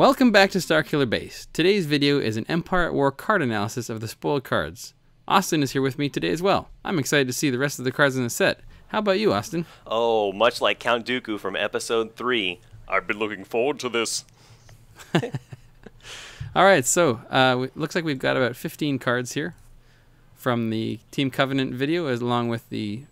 Welcome back to Starkiller Base. Today's video is an Empire at War card analysis of the spoiled cards. Austin is here with me today as well. I'm excited to see the rest of the cards in the set. How about you, Austin? Oh, much like Count Dooku from Episode 3, I've been looking forward to this. Alright, so looks like we've got about 15 cards here from the Team Covenant video, along with the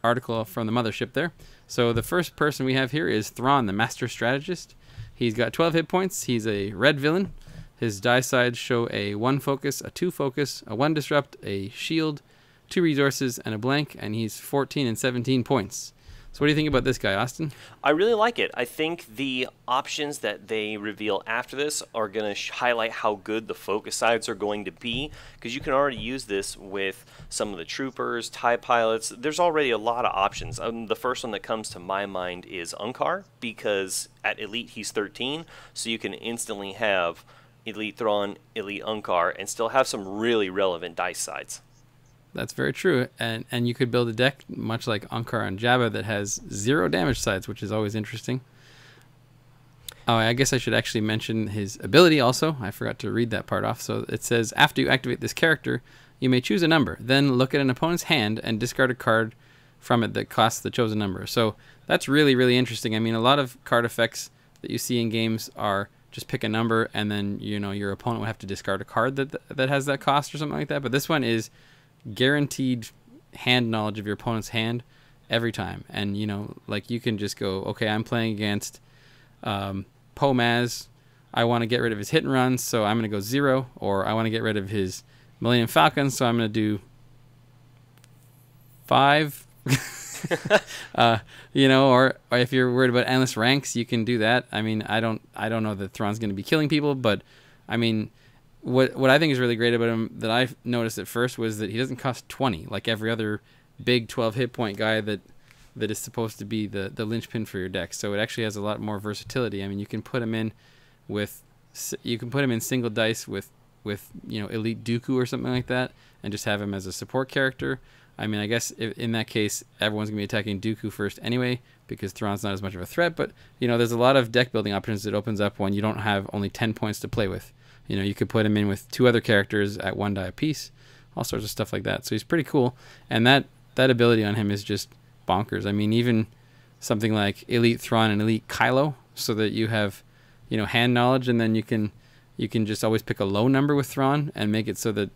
article from the mothership there. So the first person we have here is Thrawn, the Master Strategist. He's got 12 hit points. He's a red villain. His die sides show a 1 focus, a 2 focus, a 1 disrupt, a shield, 2 resources, and a blank, and he's 14 and 17 points. So what do you think about this guy, Austin? I really like it. I think the options that they reveal after this are going to highlight how good the focus sides are going to be, because you can already use this with some of the troopers, TIE pilots. There's already a lot of options. The first one that comes to my mind is Unkar, because at Elite he's 13, so you can instantly have Elite Thrawn, Elite Unkar, and still have some really relevant dice sides. That's very true, and you could build a deck much like Unkar and Jabba that has 0 damage sides, which is always interesting. Oh, I guess I should actually mention his ability also. I forgot to read that part off. So it says, after you activate this character, you may choose a number. Then look at an opponent's hand and discard a card from it that costs the chosen number. So that's really, really interesting. I mean, a lot of card effects that you see in games are just pick a number and then, you know, your opponent will have to discard a card that has that cost or something like that. But this one is guaranteed hand knowledge of your opponent's hand every time, and you know, like, you can just go, okay, I'm playing against Pomaz, I want to get rid of his hit and runs, so I'm going to go 0, or I want to get rid of his Millennium Falcon, so I'm going to do 5. You know, or if you're worried about endless ranks, you can do that. I mean, I don't know that Thrawn's going to be killing people, but I mean, what I think is really great about him that I noticed at first was that he doesn't cost 20 like every other big 12 hit point guy that is supposed to be the linchpin for your deck. So it actually has a lot more versatility. I mean, you can put him in single dice with you know, Elite Dooku or something like that, and just have him as a support character. I mean, I guess in that case everyone's gonna be attacking Dooku first anyway, because Thrawn's not as much of a threat. But you know, there's a lot of deck building options that opens up when you don't have only 10 points to play with. You know, you could put him in with 2 other characters at 1 die apiece, all sorts of stuff like that. So he's pretty cool, and that ability on him is just bonkers. I mean, even something like Elite Thrawn and Elite Kylo, so that you have, you know, hand knowledge, and then you can just always pick a low number with Thrawn and make it so that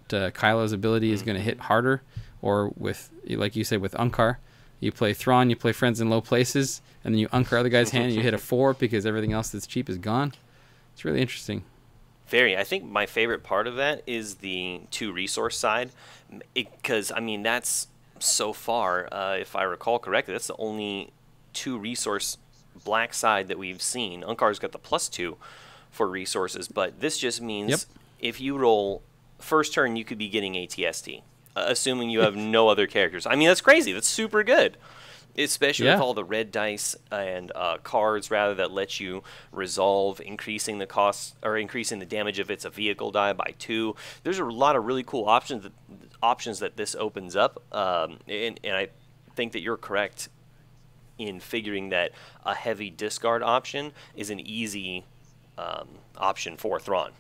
Kylo's ability is going to hit harder. Or with, like you said, with Unkar, you play Thrawn, you play friends in low places, and then you Unkar the guy's hand and you hit a 4 because everything else that's cheap is gone. It's really interesting. Very. I think my favorite part of that is the 2 resource side, because I mean, that's so far, if I recall correctly, that's the only 2 resource black side that we've seen. Unkar's got the +2 for resources, but this just means if you roll first turn, you could be getting ATST, assuming you have no other characters. I mean, that's crazy. That's super good. Especially with all the red dice and cards, rather, that let you resolve increasing the cost or increasing the damage if it's a vehicle die by 2. There's a lot of really cool options that this opens up, and I think that you're correct in figuring that a heavy discard option is an easy option for Thrawn.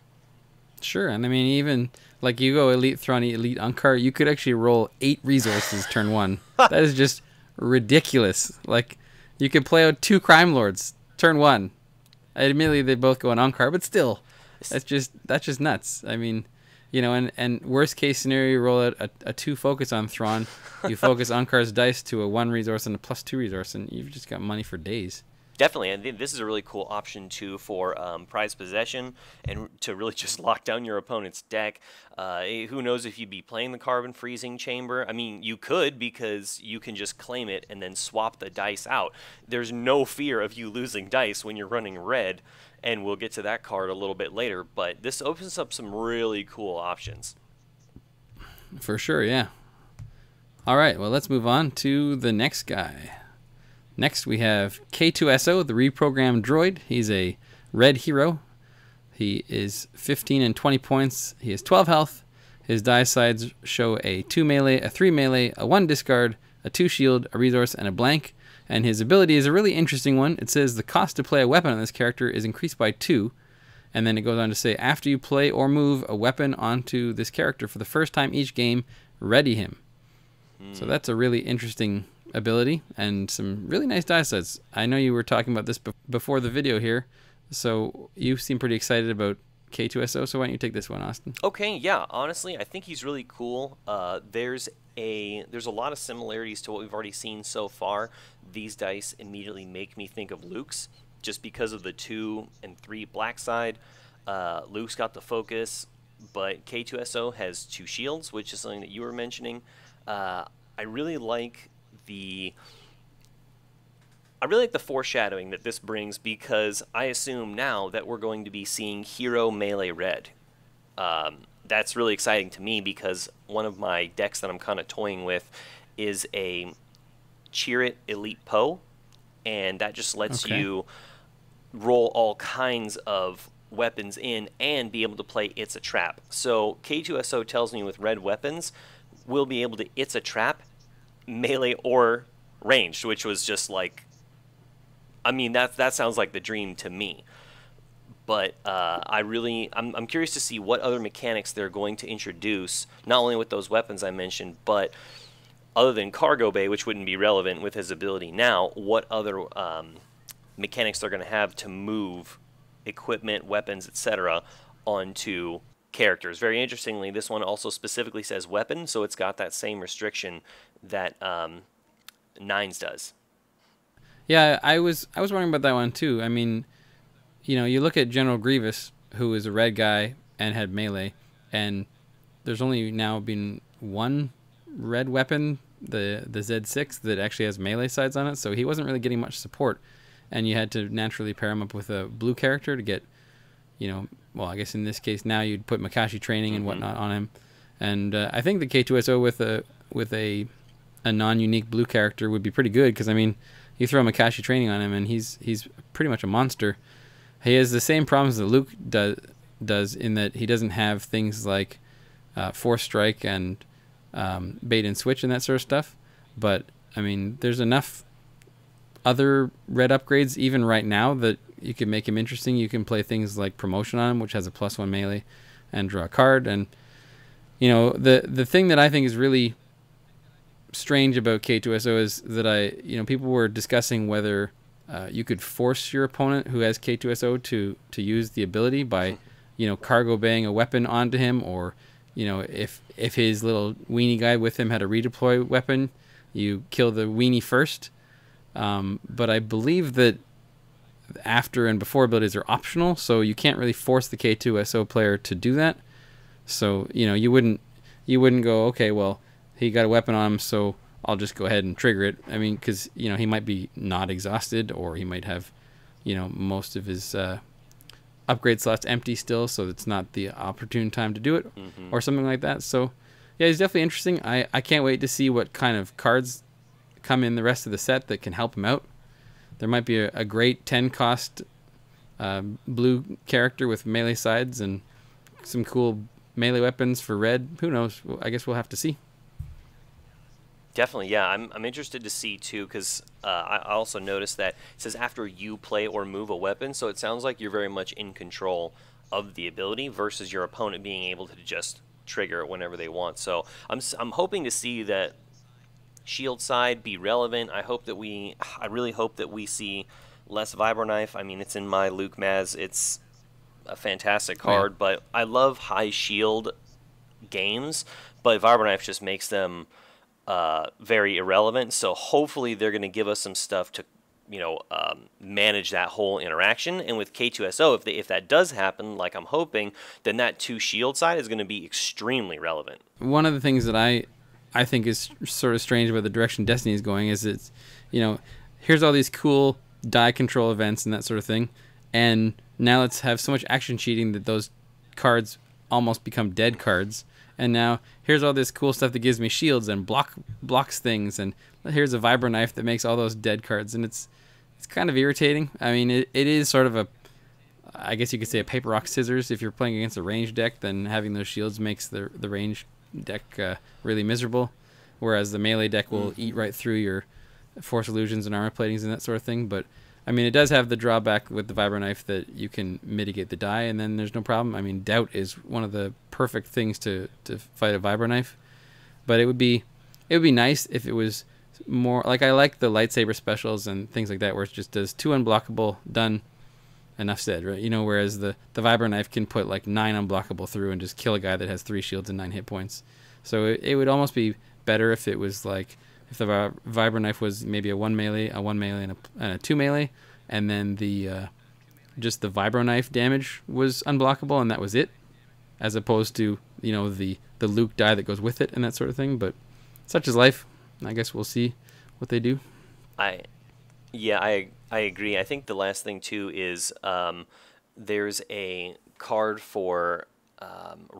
Sure, and I mean, even like you go Elite Thrawn, Elite Unkar, you could actually roll 8 resources turn 1. That is just ridiculous. Like, you could play out 2 Crime Lords turn 1. Admittedly, they both go on Unkar, but still, that's just nuts. I mean, you know, and worst case scenario, you roll out a 2 focus on Thrawn, you focus Unkar's dice to a 1 resource and a +2 resource, and you've just got money for days. Definitely, and this is a really cool option too for prized possession, and to really just lock down your opponent's deck. Who knows if you'd be playing the Carbon Freezing Chamber? I mean, you could, because you can just claim it and then swap the dice out. There's no fear of you losing dice when you're running red, and we'll get to that card a little bit later, but this opens up some really cool options. For sure, yeah. All right, well, let's move on to the next guy. Next, we have K2SO, the reprogrammed droid. He's a red hero. He is 15 and 20 points. He has 12 health. His die sides show a 2 melee, a 3 melee, a 1 discard, a 2 shield, a resource, and a blank. And his ability is a really interesting one. It says the cost to play a weapon on this character is increased by 2. And then it goes on to say, after you play or move a weapon onto this character for the first time each game, ready him. So that's a really interesting ability and some really nice die sets. I know you were talking about this before the video here, so you seem pretty excited about K2SO, so why don't you take this one, Austin? Okay, yeah, honestly, I think he's really cool. There's a lot of similarities to what we've already seen so far. These dice immediately make me think of Luke's, just because of the 2 and 3 black side. Luke's got the focus, but K2SO has 2 shields, which is something that you were mentioning. I really like the foreshadowing that this brings, because I assume now that we're going to be seeing hero melee red. That's really exciting to me, because one of my decks that I'm kind of toying with is a Chirrut Elite Poe, and that just lets you roll all kinds of weapons in and be able to play It's a Trap. So K2SO tells me with red weapons, we'll be able to It's a Trap, melee or ranged, which was just like, I mean, that sounds like the dream to me. But I'm curious to see what other mechanics they're going to introduce, not only with those weapons I mentioned, but other than cargo bay, which wouldn't be relevant with his ability now, what other mechanics they're going to have to move equipment, weapons, etc. onto characters. Very interestingly, this one also specifically says weapon, so it's got that same restriction that Nines does. Yeah, I was wondering about that one too. I mean, you know, you look at General Grievous, who is a red guy and had melee, and there's only now been one red weapon, the Z6, that actually has melee sides on it, so he wasn't really getting much support, and you had to naturally pair him up with a blue character to get, you know, well, I guess in this case now you'd put Makashi training and whatnot on him, and I think the K2SO with a non-unique blue character would be pretty good, because I mean, you throw Makashi training on him and he's pretty much a monster. He has the same problems that Luke does in that he doesn't have things like Force Strike and bait and switch and that sort of stuff. But I mean, there's enough other red upgrades even right now that you can make him interesting. You can play things like Promotion on him, which has a +1 melee, and draw a card. And you know, the thing that I think is really strange about K2SO is that people were discussing whether you could force your opponent who has K2SO to use the ability by, you know, cargo baying a weapon onto him, or, you know, if his little weenie guy with him had a redeploy weapon, you kill the weenie first. But I believe that after and before abilities are optional, so you can't really force the K2SO player to do that. So, you know, you wouldn't go, okay, well, he got a weapon on him, so I'll just go ahead and trigger it. I mean, because, you know, he might be not exhausted, or he might have, you know, most of his upgrade slots empty still, so it's not the opportune time to do it, or something like that. So, yeah, he's definitely interesting. I can't wait to see what kind of cards come in the rest of the set that can help him out. There might be a great 10-cost blue character with melee sides and some cool melee weapons for red. Who knows? I guess we'll have to see. Definitely, yeah. I'm interested to see too, because I also noticed that it says after you play or move a weapon, so it sounds like you're very much in control of the ability versus your opponent being able to just trigger it whenever they want. So I'm hoping to see that shield side be relevant. I really hope that we see less Vibroknife. I mean, it's in my Luke Maz. It's a fantastic card, but I love high shield games, but Vibroknife just makes them very irrelevant. So hopefully they're going to give us some stuff to, you know, manage that whole interaction. And with K2SO, if that does happen, like I'm hoping, then that 2 shield side is going to be extremely relevant. One of the things that I think is sort of strange about the direction Destiny is going is it's, you know, here's all these cool die control events and that sort of thing, and now let's have so much action cheating that those cards almost become dead cards. And now here's all this cool stuff that gives me shields and blocks things, and here's a Vibroknife that makes all those dead cards, and it's kind of irritating. I mean, it is sort of I guess you could say a paper rock scissors. If you're playing against a ranged deck, then having those shields makes the ranged deck really miserable. whereas the melee deck will eat right through your Force Illusions and armor platings and that sort of thing. But I mean, it does have the drawback with the Vibro Knife that you can mitigate the die, and then there's no problem. I mean, Doubt is one of the perfect things to fight a Vibro Knife. But it would be nice if it was more like, I like the lightsaber specials and things like that, where it just does 2 unblockable, done, enough said, right? You know, whereas the Vibro Knife can put like 9 unblockable through and just kill a guy that has 3 shields and 9 hit points. So it would almost be better if it was like, if the Vibro Knife was maybe a 1 melee, and a 2 melee, and then the just the Vibro Knife damage was unblockable, and that was it, as opposed to, you know, the Luke die that goes with it and that sort of thing. But such is life. I guess we'll see what they do. I agree. I think the last thing too is there's a card for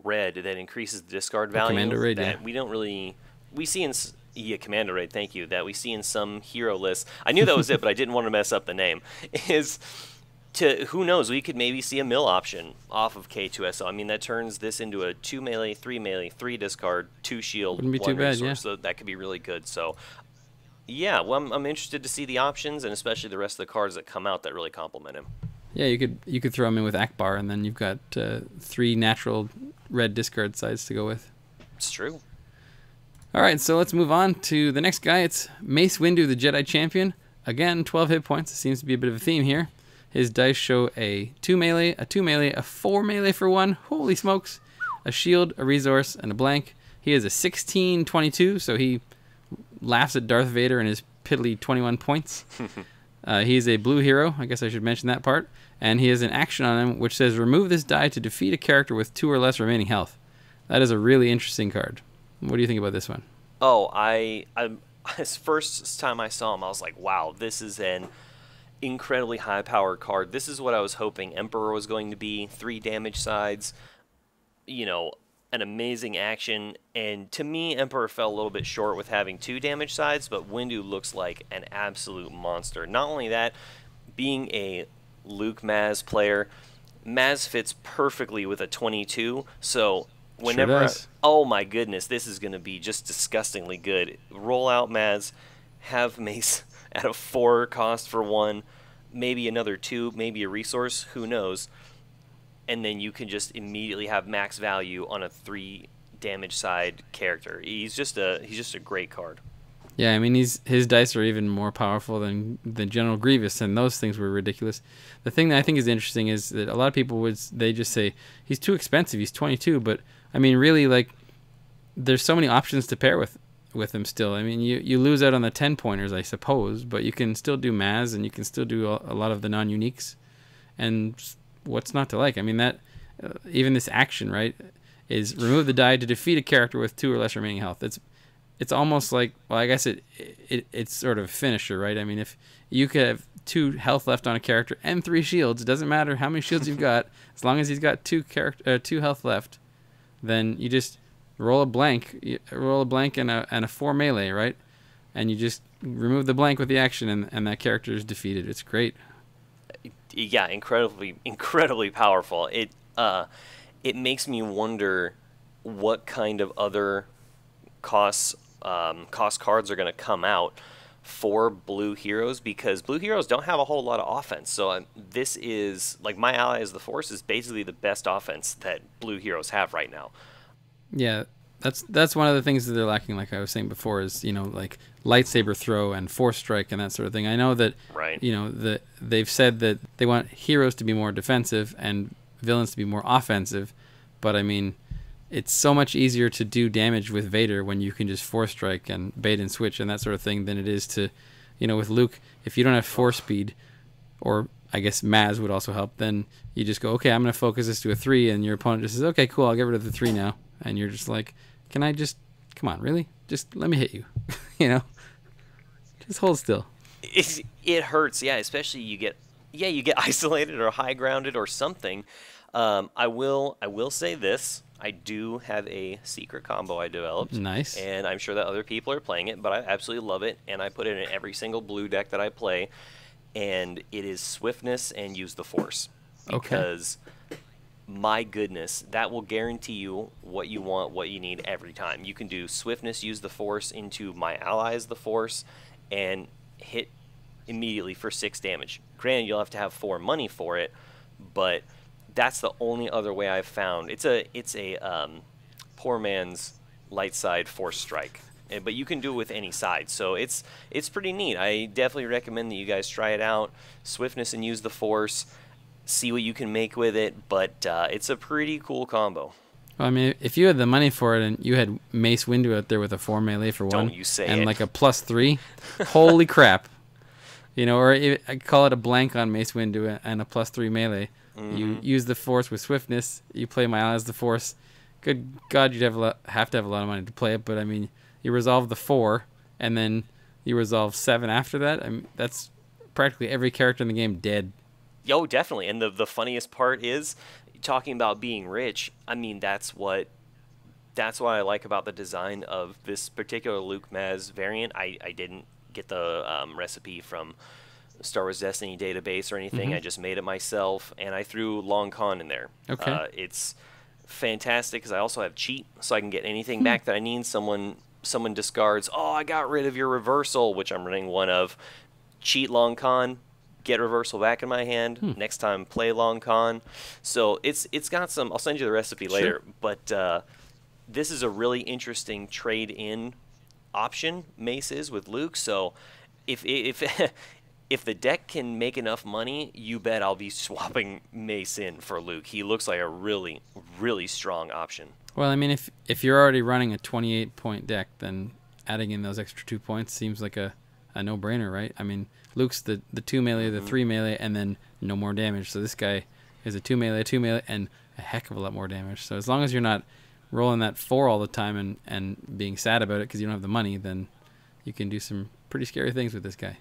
red that increases the discard value. Commando Raid, that we don't really see in Commando Raid. Thank you. That we see in some hero lists. I knew that was it, but I didn't want to mess up the name. Who knows? We could maybe see a mill option off of K2SO. I mean, that turns this into a 2 melee, 3 discard, 2 shield, Wouldn't be 1 too bad, resource. yeah. So that could be really good. So yeah, well, I'm interested to see the options, and especially the rest of the cards that come out that really complement him. Yeah, you could throw him in with Akbar, and then you've got 3 natural red discard sides to go with. It's true. All right, so let's move on to the next guy. It's Mace Windu, the Jedi Champion. Again, 12 hit points. It seems to be a bit of a theme here. His dice show a 2 melee, a 2 melee, a 4 melee for 1. Holy smokes. A shield, a resource, and a blank. He is a 16/22, so he laughs at Darth Vader and his piddly 21 points. He's a blue hero. I guess I should mention that part. And he has an action on him which says, remove this die to defeat a character with 2 or less remaining health. That is a really interesting card. What do you think about this one? Oh, this first time I saw him, I was like, wow, this is an incredibly high-powered card. This is what I was hoping Emperor was going to be. 3 damage sides, you know, an amazing action. And to me, Emperor fell a little bit short with having 2 damage sides, but Windu looks like an absolute monster. Not only that, being a Luke Maz player, Maz fits perfectly with a 22, so whenever oh my goodness, this is going to be just disgustingly good. Roll out Maz, have Mace at a 4 cost for 1, maybe another 2, maybe a resource, who knows, and then you can just immediately have max value on a 3 damage side character. He's just a great card. Yeah, I mean, his dice are even more powerful than General Grievous, and those things were ridiculous. The thing that I think is interesting is that a lot of people they just say he's too expensive. He's 22, but I mean, really, like, there's so many options to pair with him still. I mean, you lose out on the 10 pointers, I suppose, but you can still do Maz, and you can still do a lot of the non-uniques. And what's not to like? I mean, that even this action, right, is remove the die to defeat a character with 2 or less remaining health. It's almost like, well, I guess it's sort of a finisher, right? I mean, if you could have 2 health left on a character and 3 shields, it doesn't matter how many shields you've got, as long as he's got 2 health left, then you just roll a blank and a 4 melee, right? And you just remove the blank with the action, and that character is defeated. It's great. Yeah, incredibly powerful. It makes me wonder what kind of other cost cards are going to come out for blue heroes, because blue heroes don't have a whole lot of offense. So this is, like, my ally as the Force is basically the best offense that blue heroes have right now. Yeah, that's one of the things that they're lacking, like I was saying before, is, you know, like lightsaber throw and force strike and that sort of thing. I know that, right, you know, they've said that they want heroes to be more defensive and villains to be more offensive, but I mean, it's so much easier to do damage with Vader when you can just force strike and bait and switch and that sort of thing than it is to, you know, with Luke, if you don't have force speed, or I guess Maz would also help, then you just go, okay, I'm going to focus this to a 3, and your opponent just says, okay, cool, I'll get rid of the 3 now. And you're just like, can I just, come on, really? Just let me hit you. You know? Just hold still. It hurts, yeah, especially you get isolated or high grounded or something. I will say this. I do have a secret combo I developed. Nice. And I'm sure that other people are playing it, but I absolutely love it, and I put it in every single blue deck that I play, and it is swiftness and use the Force. Because my goodness, that will guarantee you what you want, what you need every time. You can do swiftness, use the force into my allies, the force, and hit immediately for 6 damage. Granted, you'll have to have 4 money for it, but that's the only other way I've found. It's a poor man's light side force strike, but you can do it with any side, so it's pretty neat. I definitely recommend that you guys try it out. Swiftness and use the force. See what you can make with it, but it's a pretty cool combo. Well, I mean, if you had the money for it and you had Mace Windu out there with a 4 melee for 1, Don't you say and it. like a +3, holy crap. You know, or I call it a blank on Mace Windu and a +3 melee. You use the force with swiftness, you play my allies the force. Good God, you'd have to have a lot of money to play it, but I mean, you resolve the 4, and then you resolve 7 after that. I mean, that's practically every character in the game dead. Yo, definitely. And the funniest part is, talking about being rich, I mean, that's what I like about the design of this particular Luke Maz variant. I didn't get the recipe from Star Wars Destiny database or anything. I just made it myself, and I threw Long Con in there. Okay. It's fantastic because I also have cheat, so I can get anything back that I need. Someone discards, oh, I got rid of your reversal, which I'm running 1 of. Cheat Long Con, get reversal back in my hand. Next time, play Long Con. So it's got some. I'll send you the recipe later. But this is a really interesting trade-in option. Mace is with Luke. So if if the deck can make enough money, you bet I'll be swapping Mace in for Luke. He looks like a really, really strong option. Well, I mean, if you're already running a 28-point deck, then adding in those extra 2 points seems like a no-brainer, right? I mean, Luke's the 2 melee, the 3 melee, and then no more damage. So this guy is a 2 melee, and a heck of a lot more damage. So as long as you're not rolling that 4 all the time and being sad about it because you don't have the money, then you can do some pretty scary things with this guy.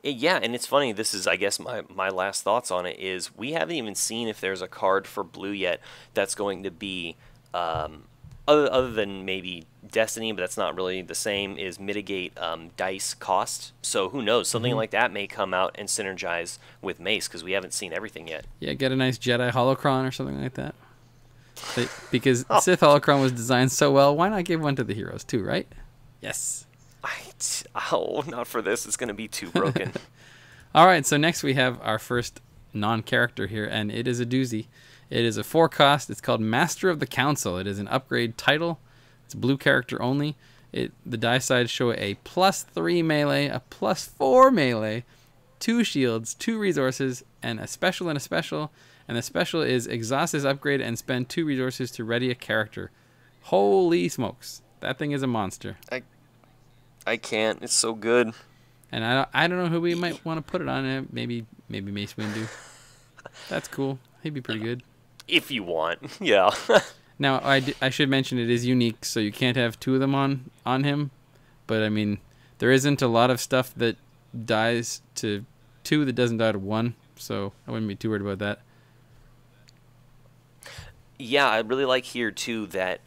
Yeah, and it's funny, this is, I guess, my last thoughts on it is we haven't even seen if there's a card for blue yet that's going to be, other than maybe Destiny, but that's not really the same, is mitigate dice cost. So who knows, something like that may come out and synergize with Mace because we haven't seen everything yet. Yeah, get a nice Jedi Holocron or something like that. Because Sith Holocron was designed so well, why not give one to the heroes too, right? Yes. Oh, not for this. It's going to be too broken. All right, so next we have our first non-character here, and it is a doozy. It is a 4 cost. It's called Master of the Council. It is an upgrade title. It's blue character only. The die sides show a +3 melee, a +4 melee, 2 shields, 2 resources, and a special and a special. And the special is exhaust this upgrade and spend 2 resources to ready a character. Holy smokes. That thing is a monster. I can't. It's so good. And I don't know who we might want to put it on. Maybe Mace Windu. That's cool. He'd be pretty good. If you want. Yeah. Now, I should mention it is unique, so you can't have 2 of them on him. But, I mean, there isn't a lot of stuff that dies to 2 that doesn't die to 1. So I wouldn't be too worried about that. Yeah, I really like here, too, that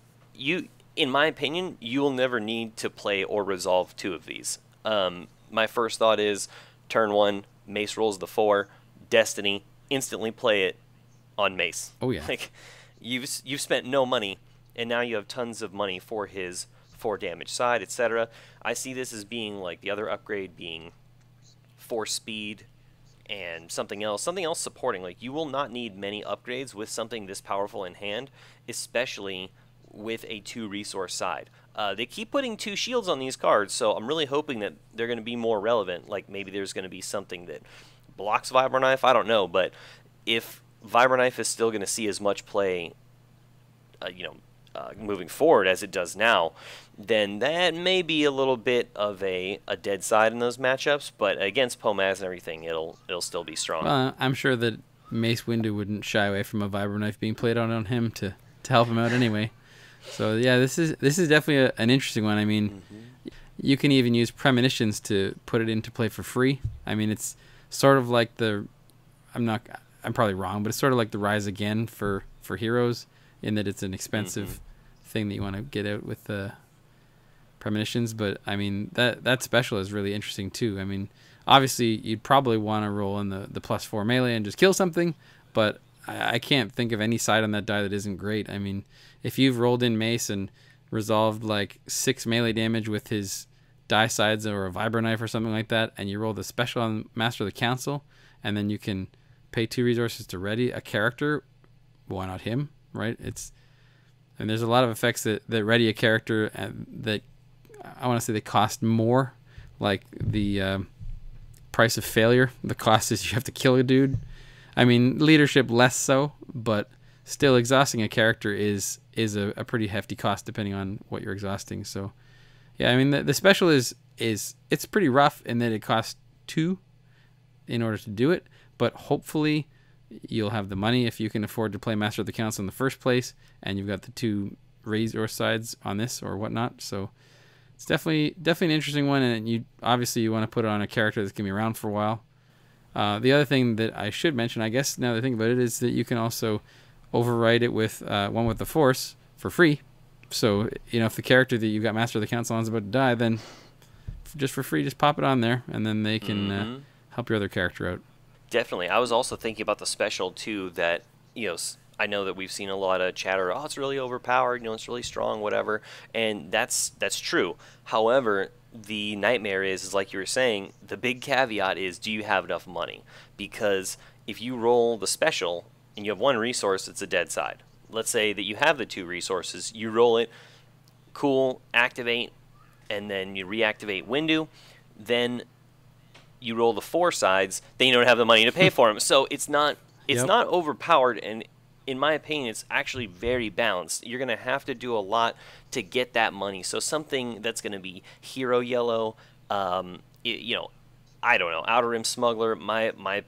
in my opinion, you will never need to play or resolve 2 of these. My first thought is, turn 1, Mace rolls the 4, Destiny, instantly play it on Mace. Oh, yeah. Like, you've spent no money, and now you have tons of money for his 4 damage side, etc. I see this as being like the other upgrade being 4 speed and something else supporting. Like, you will not need many upgrades with something this powerful in hand, especially with a 2 resource side. They keep putting 2 shields on these cards, so I'm really hoping that they're going to be more relevant. Like, maybe there's going to be something that blocks Vibroknife, I don't know, but if Vibroknife is still going to see as much play, moving forward as it does now, then that may be a little bit of a dead side in those matchups, but against Pomaz and everything, it'll still be strong. I'm sure that Mace Windu wouldn't shy away from a Vibroknife being played on him to help him out anyway. So yeah, this is definitely an interesting one. I mean, you can even use premonitions to put it into play for free. I mean, it's sort of like I'm probably wrong, but it's sort of like the Rise Again for heroes, in that it's an expensive thing that you want to get out with the premonitions. But I mean, that special is really interesting too. I mean, obviously you'd probably want to roll in the +4 melee and just kill something, but I can't think of any side on that die that isn't great. I mean, if you've rolled in Mace and resolved like 6 melee damage with his die sides or a vibro knife or something like that, and you roll the special on Master of the Council, and then you can pay 2 resources to ready a character, why not him, right? And there's a lot of effects that ready a character that I want to say they cost more, like the price of failure. The cost is you have to kill a dude. I mean, leadership less so, but still exhausting a character is a pretty hefty cost depending on what you're exhausting. So yeah, I mean the special is it's pretty rough in that it costs 2 in order to do it, but hopefully you'll have the money if you can afford to play Master of the Council in the first place, and you've got the 2 resource sides on this or whatnot. So it's definitely an interesting one, and you obviously want to put it on a character that's gonna be around for a while. The other thing that I should mention, I guess now that I think about it, is that you can also override it with one with the Force for free. So if the character that you've got Master of the Council on is about to die, then just for free, just pop it on there, and then they can help your other character out. Definitely. I was also thinking about the special too. That I know that we've seen a lot of chatter. Oh, it's really overpowered. It's really strong, whatever. And that's true. However, the nightmare is like you were saying. The big caveat is, do you have enough money? Because if you roll the special and you have 1 resource, it's a dead side. Let's say that you have the 2 resources. You roll it, cool, activate, and then you reactivate Windu. Then you roll the 4 sides, then you don't have the money to pay for them. So it's not overpowered, and in my opinion, it's actually very balanced. You're going to have to do a lot to get that money. So something that's going to be hero yellow, I don't know, Outer Rim Smuggler. My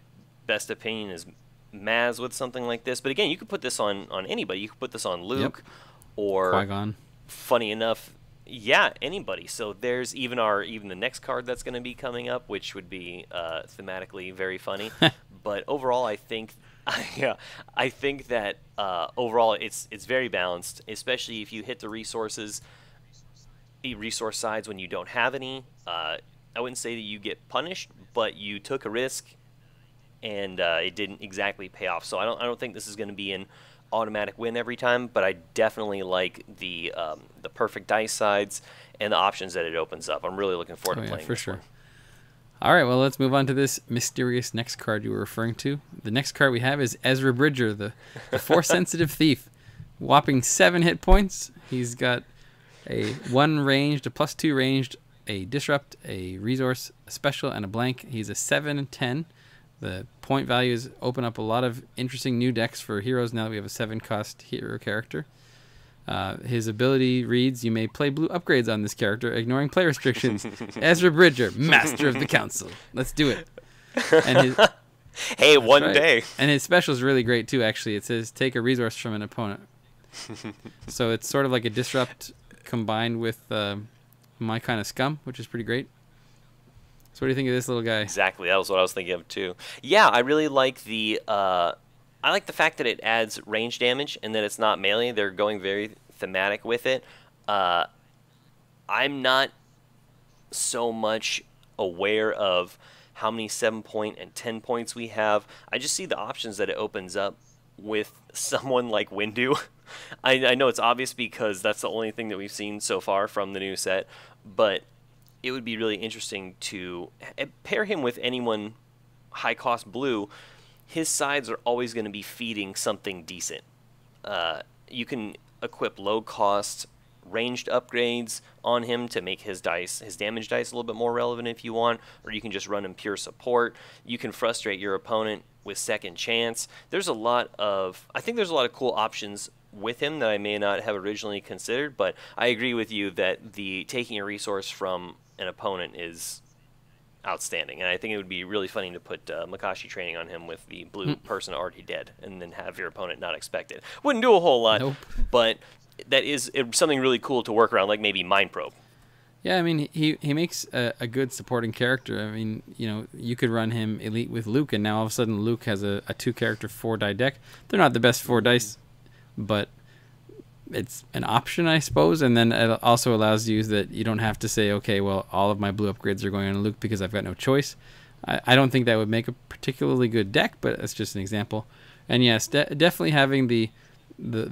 best opinion is Maz with something like this. But again, you could put this on anybody. You could put this on Luke or Qui-Gon. Funny enough, yeah, anybody. So there's even the next card that's going to be coming up, which would be thematically very funny. But overall, I think that overall it's very balanced, especially if you hit the resource sides when you don't have any. I wouldn't say that you get punished, but you took a risk, and it didn't exactly pay off. So I don't think this is going to be an automatic win every time, but I definitely like the perfect dice sides and the options that it opens up. I'm really looking forward to playing for this sure. one. All right, well, let's move on to this mysterious next card you were referring to. The next card we have is Ezra Bridger, the Force-sensitive thief. Whopping 7 hit points. He's got a 1 ranged, a +2 ranged, a disrupt, a resource, a special, and a blank. He's a 7/10. The point values open up a lot of interesting new decks for heroes now that we have a 7-cost hero character. His ability reads, you may play blue upgrades on this character, ignoring play restrictions. Ezra Bridger, Master of the Council. Let's do it. And hey, one day. And his special is really great, too, actually. It says, take a resource from an opponent. So it's sort of like a disrupt combined with my kind of scum, which is pretty great. So what do you think of this little guy? Exactly, that was what I was thinking of too. Yeah, I really like the fact that it adds range damage and that it's not melee. They're going very thematic with it. I'm not so much aware of how many 7-point and 10 points we have. I just see the options that it opens up with someone like Windu. I know it's obvious because that's the only thing that we've seen so far from the new set, but it would be really interesting to pair him with anyone high-cost blue. His sides are always going to be feeding something decent. You can equip low-cost ranged upgrades on him to make his damage dice a little bit more relevant if you want, or you can just run him pure support. You can frustrate your opponent with second chance. I think there's a lot of cool options with him that I may not have originally considered, but I agree with you that the taking a resource from an opponent is outstanding, and I think it would be really funny to put Makashi training on him with the blue person already dead, and then have your opponent not expect it. Wouldn't do a whole lot, but that is something really cool to work around, like maybe Mind Probe. Yeah, I mean, he makes a good supporting character. I mean, you could run him elite with Luke, and now all of a sudden Luke has a 2-character 4-die deck. They're not the best 4 dice, but it's an option, I suppose, and then it also allows you that you don't have to say, okay, well, all of my blue upgrades are going on Luke because I've got no choice. I don't think that would make a particularly good deck, but it's just an example. And yes, definitely having the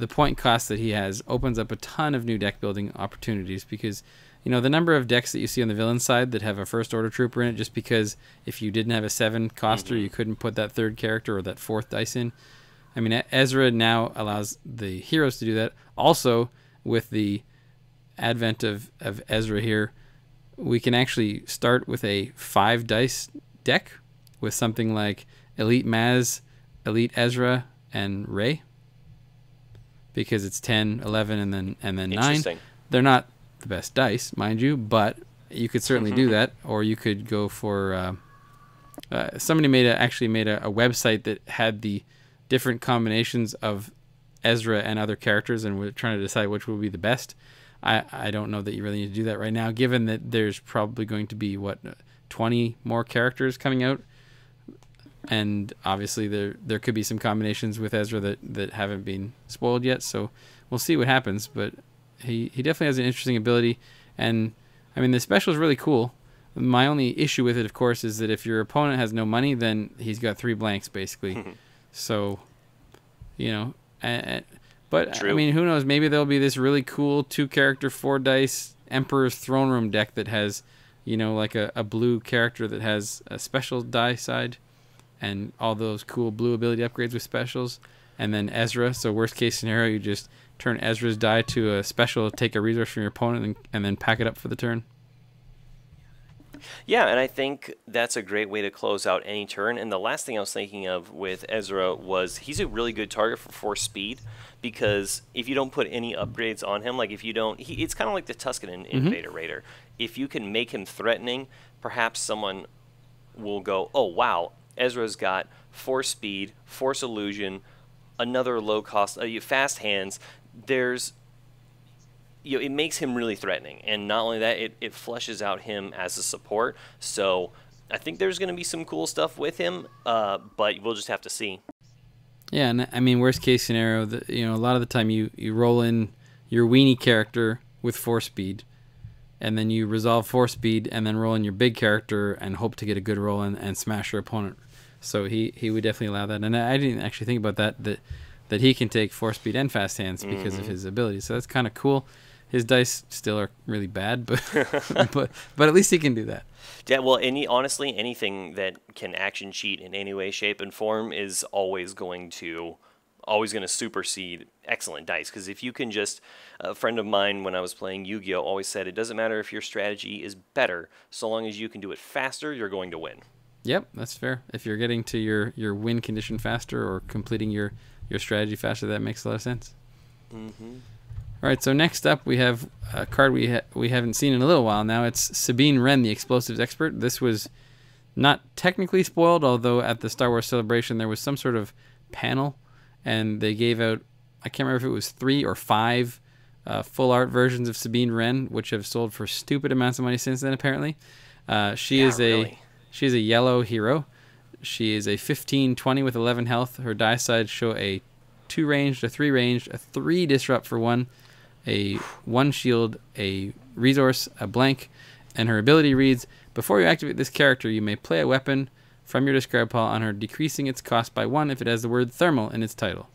point cost that he has opens up a ton of new deck building opportunities, because the number of decks that you see on the villain side that have a first order trooper in it, just because if you didn't have a 7 coster, you couldn't put that 3rd character or that 4th dice in. I mean, Ezra now allows the heroes to do that. Also, with the advent of Ezra here, we can actually start with a 5 dice deck with something like Elite Maz, Elite Ezra, and Rey, because it's 10, 11, and then 9. They're not the best dice, mind you, but you could certainly do that. Or you could go for somebody actually made a website that had the different combinations of Ezra and other characters, and we're trying to decide which will be the best. I don't know that you really need to do that right now, given that there's probably going to be 20 more characters coming out, and obviously there could be some combinations with Ezra that haven't been spoiled yet. So we'll see what happens, but he definitely has an interesting ability, and I mean the special is really cool. My only issue with it, of course, is that if your opponent has no money, then he's got 3 blanks basically. So, but True. I mean, who knows? Maybe there'll be this really cool 2-character 4 dice Emperor's Throne Room deck that has, like a blue character that has a special die side, and all those cool blue ability upgrades with specials, and then Ezra. So worst case scenario, you just turn Ezra's die to a special, take a resource from your opponent, and then pack it up for the turn. Yeah, and I think that's a great way to close out any turn. And the last thing I was thinking of with Ezra was he's a really good target for force speed, because if you don't put any upgrades on him, like if you don't, it's kind of like the Tusken Invader Raider. If you can make him threatening, perhaps someone will go, oh wow, Ezra's got force speed, force illusion, another low cost, fast hands. It makes him really threatening, and not only that, it fleshes out him as a support. So I think there's going to be some cool stuff with him, but we'll just have to see. Yeah, and I mean, worst case scenario, a lot of the time you roll in your weenie character with 4 speed, and then you resolve 4 speed, and then roll in your big character and hope to get a good roll and smash your opponent. So he would definitely allow that, and I didn't actually think about that he can take 4 speed and fast hands because of his abilities. So that's kind of cool. His dice still are really bad, but but at least he can do that. Yeah, well, honestly, anything that can action cheat in any way, shape, and form is always going to supersede excellent dice. Because if you can a friend of mine when I was playing Yu-Gi-Oh always said it doesn't matter if your strategy is better, so long as you can do it faster, you're going to win. Yep, that's fair. If you're getting to your win condition faster or completing your strategy faster, that makes a lot of sense. All right, so next up we have a card we haven't seen in a little while now. It's Sabine Wren, the Explosives Expert. This was not technically spoiled, although at the Star Wars Celebration there was some sort of panel, and they gave out, I can't remember if it was 3 or 5 full art versions of Sabine Wren, which have sold for stupid amounts of money since then, apparently. She is a yellow hero. She is a 15/20 with 11 health. Her die sides show a 2 ranged, a 3 ranged, a 3 disrupt for 1, a 1 shield, a resource, a blank, and her ability reads, before you activate this character, you may play a weapon from your discard pile on her, decreasing its cost by 1 if it has the word thermal in its title.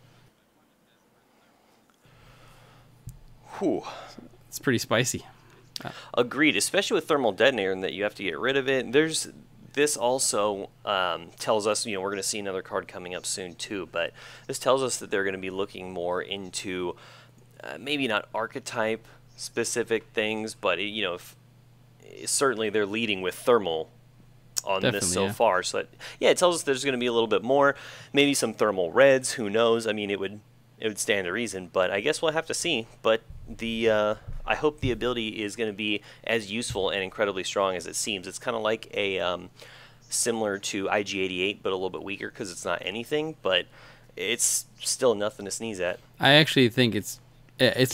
Whew. It's pretty spicy. Agreed, especially with thermal detonator, and that you have to get rid of it. This also tells us, we're going to see another card coming up soon too, but this tells us that they're going to be looking more into maybe not archetype specific things, but certainly they're leading with thermal on this so far. So it tells us there's going to be a little bit more, maybe some thermal reds. Who knows? I mean, it would stand to reason, but I guess we'll have to see. But I hope the ability is going to be as useful and incredibly strong as it seems. It's kind of like a similar to IG-88, but a little bit weaker because it's not anything, but it's still nothing to sneeze at. I actually think it's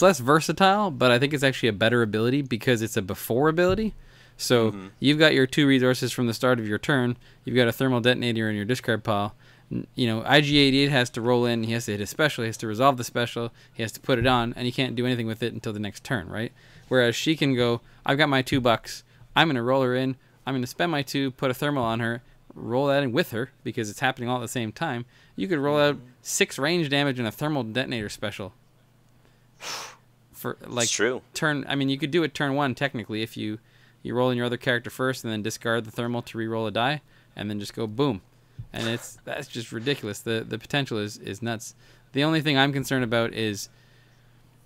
less versatile, but I think it's actually a better ability because it's a before ability. So you've got your 2 resources from the start of your turn. You've got a thermal detonator in your discard pile. IG-88 has to roll in. He has to hit a special. He has to resolve the special. He has to put it on, and he can't do anything with it until the next turn, right? Whereas she can go, I've got my $2. I'm going to roll her in. I'm going to spend my 2, put a thermal on her, roll that in with her because it's happening all at the same time. You could roll out 6 range damage and a thermal detonator special. For like it's true. I mean, you could do it turn 1 technically if you roll in your other character first and then discard the thermal to re-roll a die and then just go boom. And that's just ridiculous. The potential is nuts. The only thing I'm concerned about is,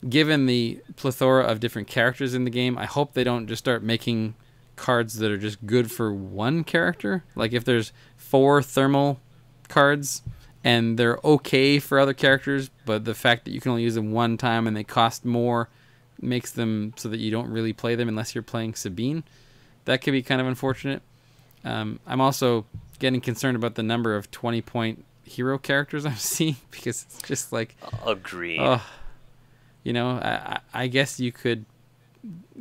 given the plethora of different characters in the game, I hope they don't just start making cards that are just good for one character. Like if there's 4 thermal cards and they're okay for other characters, but the fact that you can only use them one time and they cost more makes them so that you don't really play them unless you're playing Sabine. That could be kind of unfortunate. I'm also getting concerned about the number of 20-point hero characters I'm seeing because it's just like... Agreed. You know, I guess you could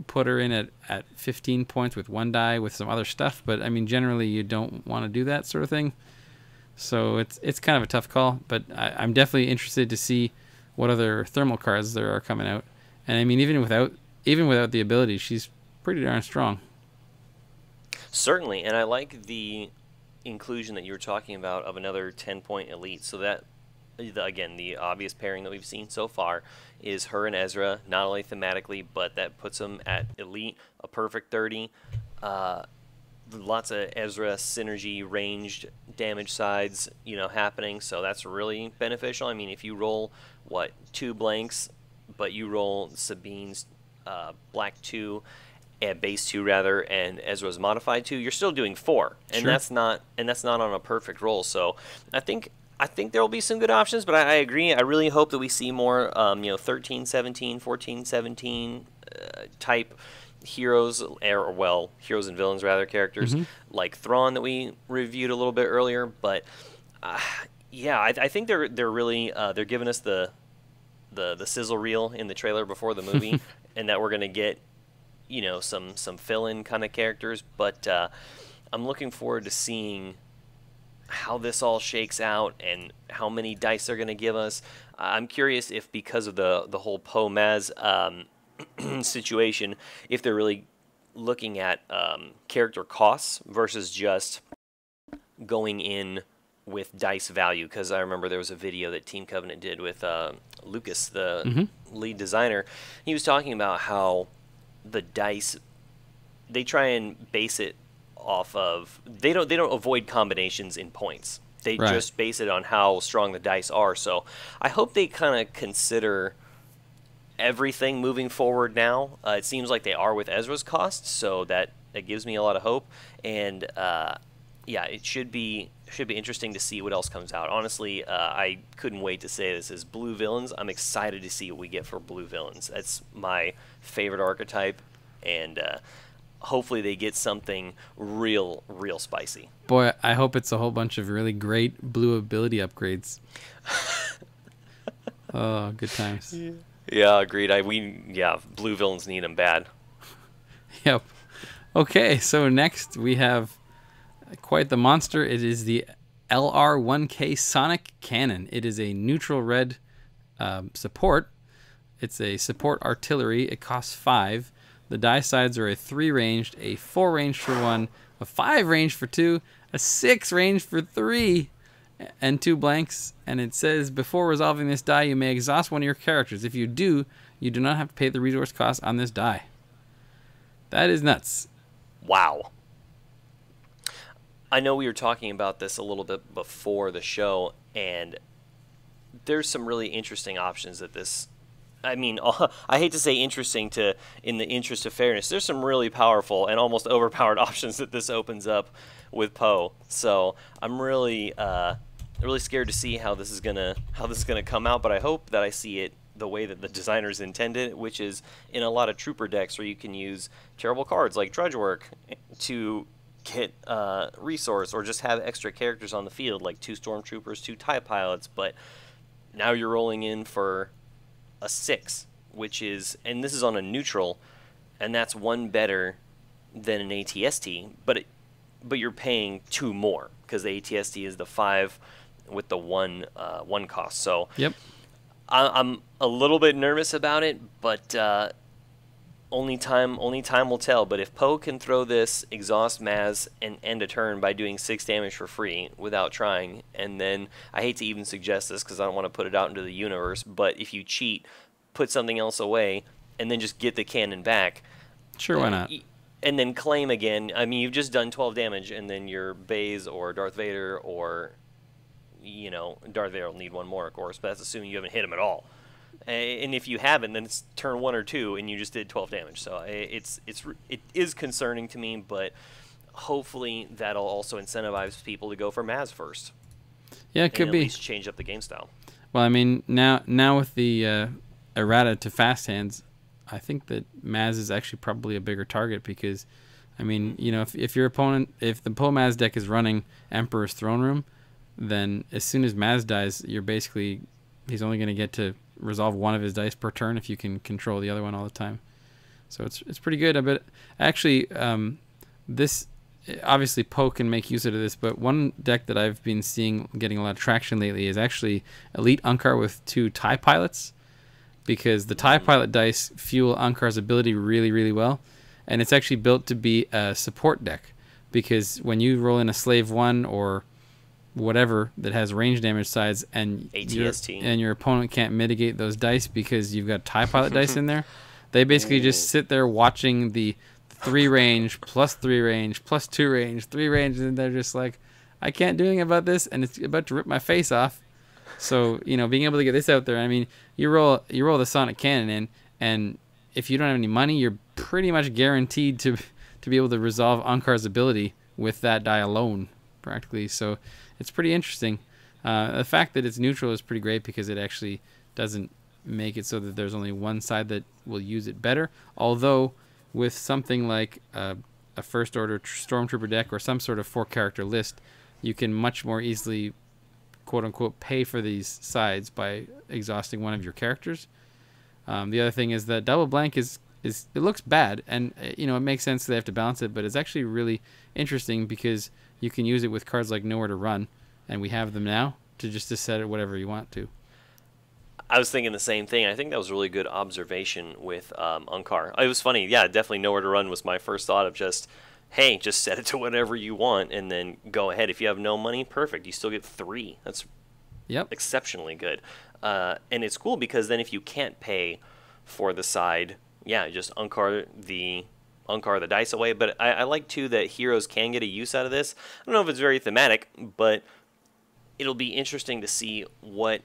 put her in at 15 points with 1 die with some other stuff, but I mean, generally you don't want to do that sort of thing. So it's kind of a tough call, but I'm definitely interested to see what other thermal cards there are coming out. And I mean, even without the ability, she's pretty darn strong. Certainly, and I like the inclusion that you were talking about of another 10-point elite. So that, again, the obvious pairing that we've seen so far is her and Ezra, not only thematically, but that puts them at elite, a perfect 30. Lots of Ezra synergy ranged damage sides, you know, happening. So that's really beneficial. I mean, if you roll, 2 blanks, but you roll Sabine's black 2, base 2 rather, and Ezra's modified 2, you're still doing 4, and sure. that's not on a perfect roll. So I think there will be some good options, but I agree. I really hope that we see more, 13, 17, 14, 17 type heroes, or heroes and villains rather, characters like Thrawn that we reviewed a little bit earlier. But yeah, I think they're really they're giving us the sizzle reel in the trailer before the movie, and that we're gonna get, you know, some fill-in kind of characters. But I'm looking forward to seeing how this all shakes out and how many dice they're going to give us. I'm curious if, because of the whole Poe Maz situation, if they're really looking at character costs versus just going in with dice value. Because I remember there was a video that Team Covenant did with Lucas, the lead designer. He was talking about how the dice, they try and base it off of, they don't avoid combinations in points. They just base it on how strong the dice are. So I hope they kind of consider everything moving forward now. It seems like they are with Ezra's cost, so that gives me a lot of hope. And yeah, it should be interesting to see what else comes out. Honestly, I couldn't wait to say this is blue villains. I'm excited to see what we get for blue villains. That's my favorite archetype, and hopefully they get something real spicy. Boy, I hope it's a whole bunch of really great blue ability upgrades. Oh, good times. Yeah, agreed. Blue villains need them bad. Yep. Okay, so next we have quite the monster. It is the LR1 Sonic Cannon. It is a neutral red support. It's a support artillery. It costs 5. The die sides are a 3 ranged, a 4 ranged for 1, a 5 ranged for 2, a 6 ranged for 3, and 2 blanks. And it says, before resolving this die, you may exhaust one of your characters. If you do, you do not have to pay the resource cost on this die. That is nuts. Wow. I know we were talking about this a little bit before the show, and there's some really interesting options that this... I mean, I hate to say interesting in the interest of fairness. There's some really powerful and almost overpowered options that this opens up with Poe. So I'm really scared to see how this is gonna come out. But I hope that I see it the way that the designers intended, which is in a lot of trooper decks where you can use terrible cards like Drudge Work to get resource, or just have extra characters on the field like 2 stormtroopers, 2 TIE pilots. But now you're rolling in for a 6, which is, and this is on a neutral, and that's 1 better than an ATST, but you're paying 2 more because the ATST is the 5 with the 1 cost. So yep, I'm a little bit nervous about it, but only time will tell. But if Poe can throw this exhaust Maz and end a turn by doing 6 damage for free without trying, and then I hate to even suggest this because I don't want to put it out into the universe, but if you cheat, put something else away, and then just get the cannon back. Sure, why not? And then claim again. I mean, you've just done 12 damage, and then your Baze or Darth Vader or, Darth Vader will need one more, of course, but that's assuming you haven't hit him at all. And if you haven't, then it's turn 1 or 2, and you just did 12 damage. So it is concerning to me, but hopefully that'll also incentivize people to go for Maz first. Yeah, it could at be. At least change up the game style. Well, I mean, now with the errata to fast hands, I think that Maz is actually probably a bigger target because, I mean, if your opponent, if the Poe Maz deck is running Emperor's Throne Room, then as soon as Maz dies, he's only going to get to resolve one of his dice per turn if you can control the other one all the time. So it's pretty good. But actually, this obviously Poe can make use of this, but one deck that I've been seeing getting a lot of traction lately is actually Elite Unkar with 2 TIE pilots, because the TIE pilot dice fuel Unkar's ability really, really well, and it's actually built to be a support deck, because when you roll in a Slave 1 or whatever that has range damage sides and your opponent can't mitigate those dice because you've got TIE pilot dice in there, they basically just sit there watching the 3 range plus 3 range plus 2 range 3 range, and they're just like, I can't do anything about this, and it's about to rip my face off. So being able to get this out there, I mean, you roll the Sonic Cannon in, and if you don't have any money, you're pretty much guaranteed to be able to resolve Unkar's ability with that die alone, practically. So it's pretty interesting. The fact that it's neutral is pretty great because it actually doesn't make it so that there's only one side that will use it better. Although with something like a First Order Stormtrooper deck or some sort of 4-character list, you can much more easily, quote-unquote, pay for these sides by exhausting one of your characters. The other thing is that double blank is it looks bad, and it makes sense they have to balance it, but it's actually really interesting because you can use it with cards like Nowhere to Run, and we have them now to set it whatever you want to. I was thinking the same thing. I think that was a really good observation with Unkar. It was funny. Yeah, definitely Nowhere to Run was my first thought of just set it to whatever you want and then go ahead. If you have no money, perfect. You still get 3. That's exceptionally good. And it's cool because then if you can't pay for the side, just Unkar the dice away. But I like, too, that heroes can get a use out of this. I don't know if it's very thematic, but it'll be interesting to see what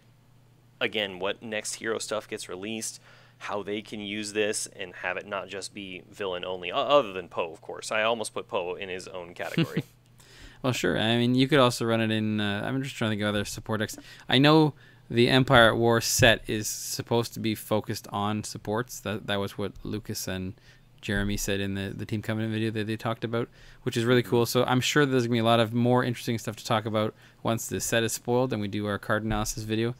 next hero stuff gets released, how they can use this and have it not just be villain only, other than Poe, of course. I almost put Poe in his own category. Well, sure. I mean, you could also run it in... I'm just trying to think of other support decks. I know the Empire at War set is supposed to be focused on supports. That was what Lucas and Jeremy said in the Team Covenant video that they talked about, which is really cool. So I'm sure there's going to be a lot of more interesting stuff to talk about once the set is spoiled and we do our card analysis video.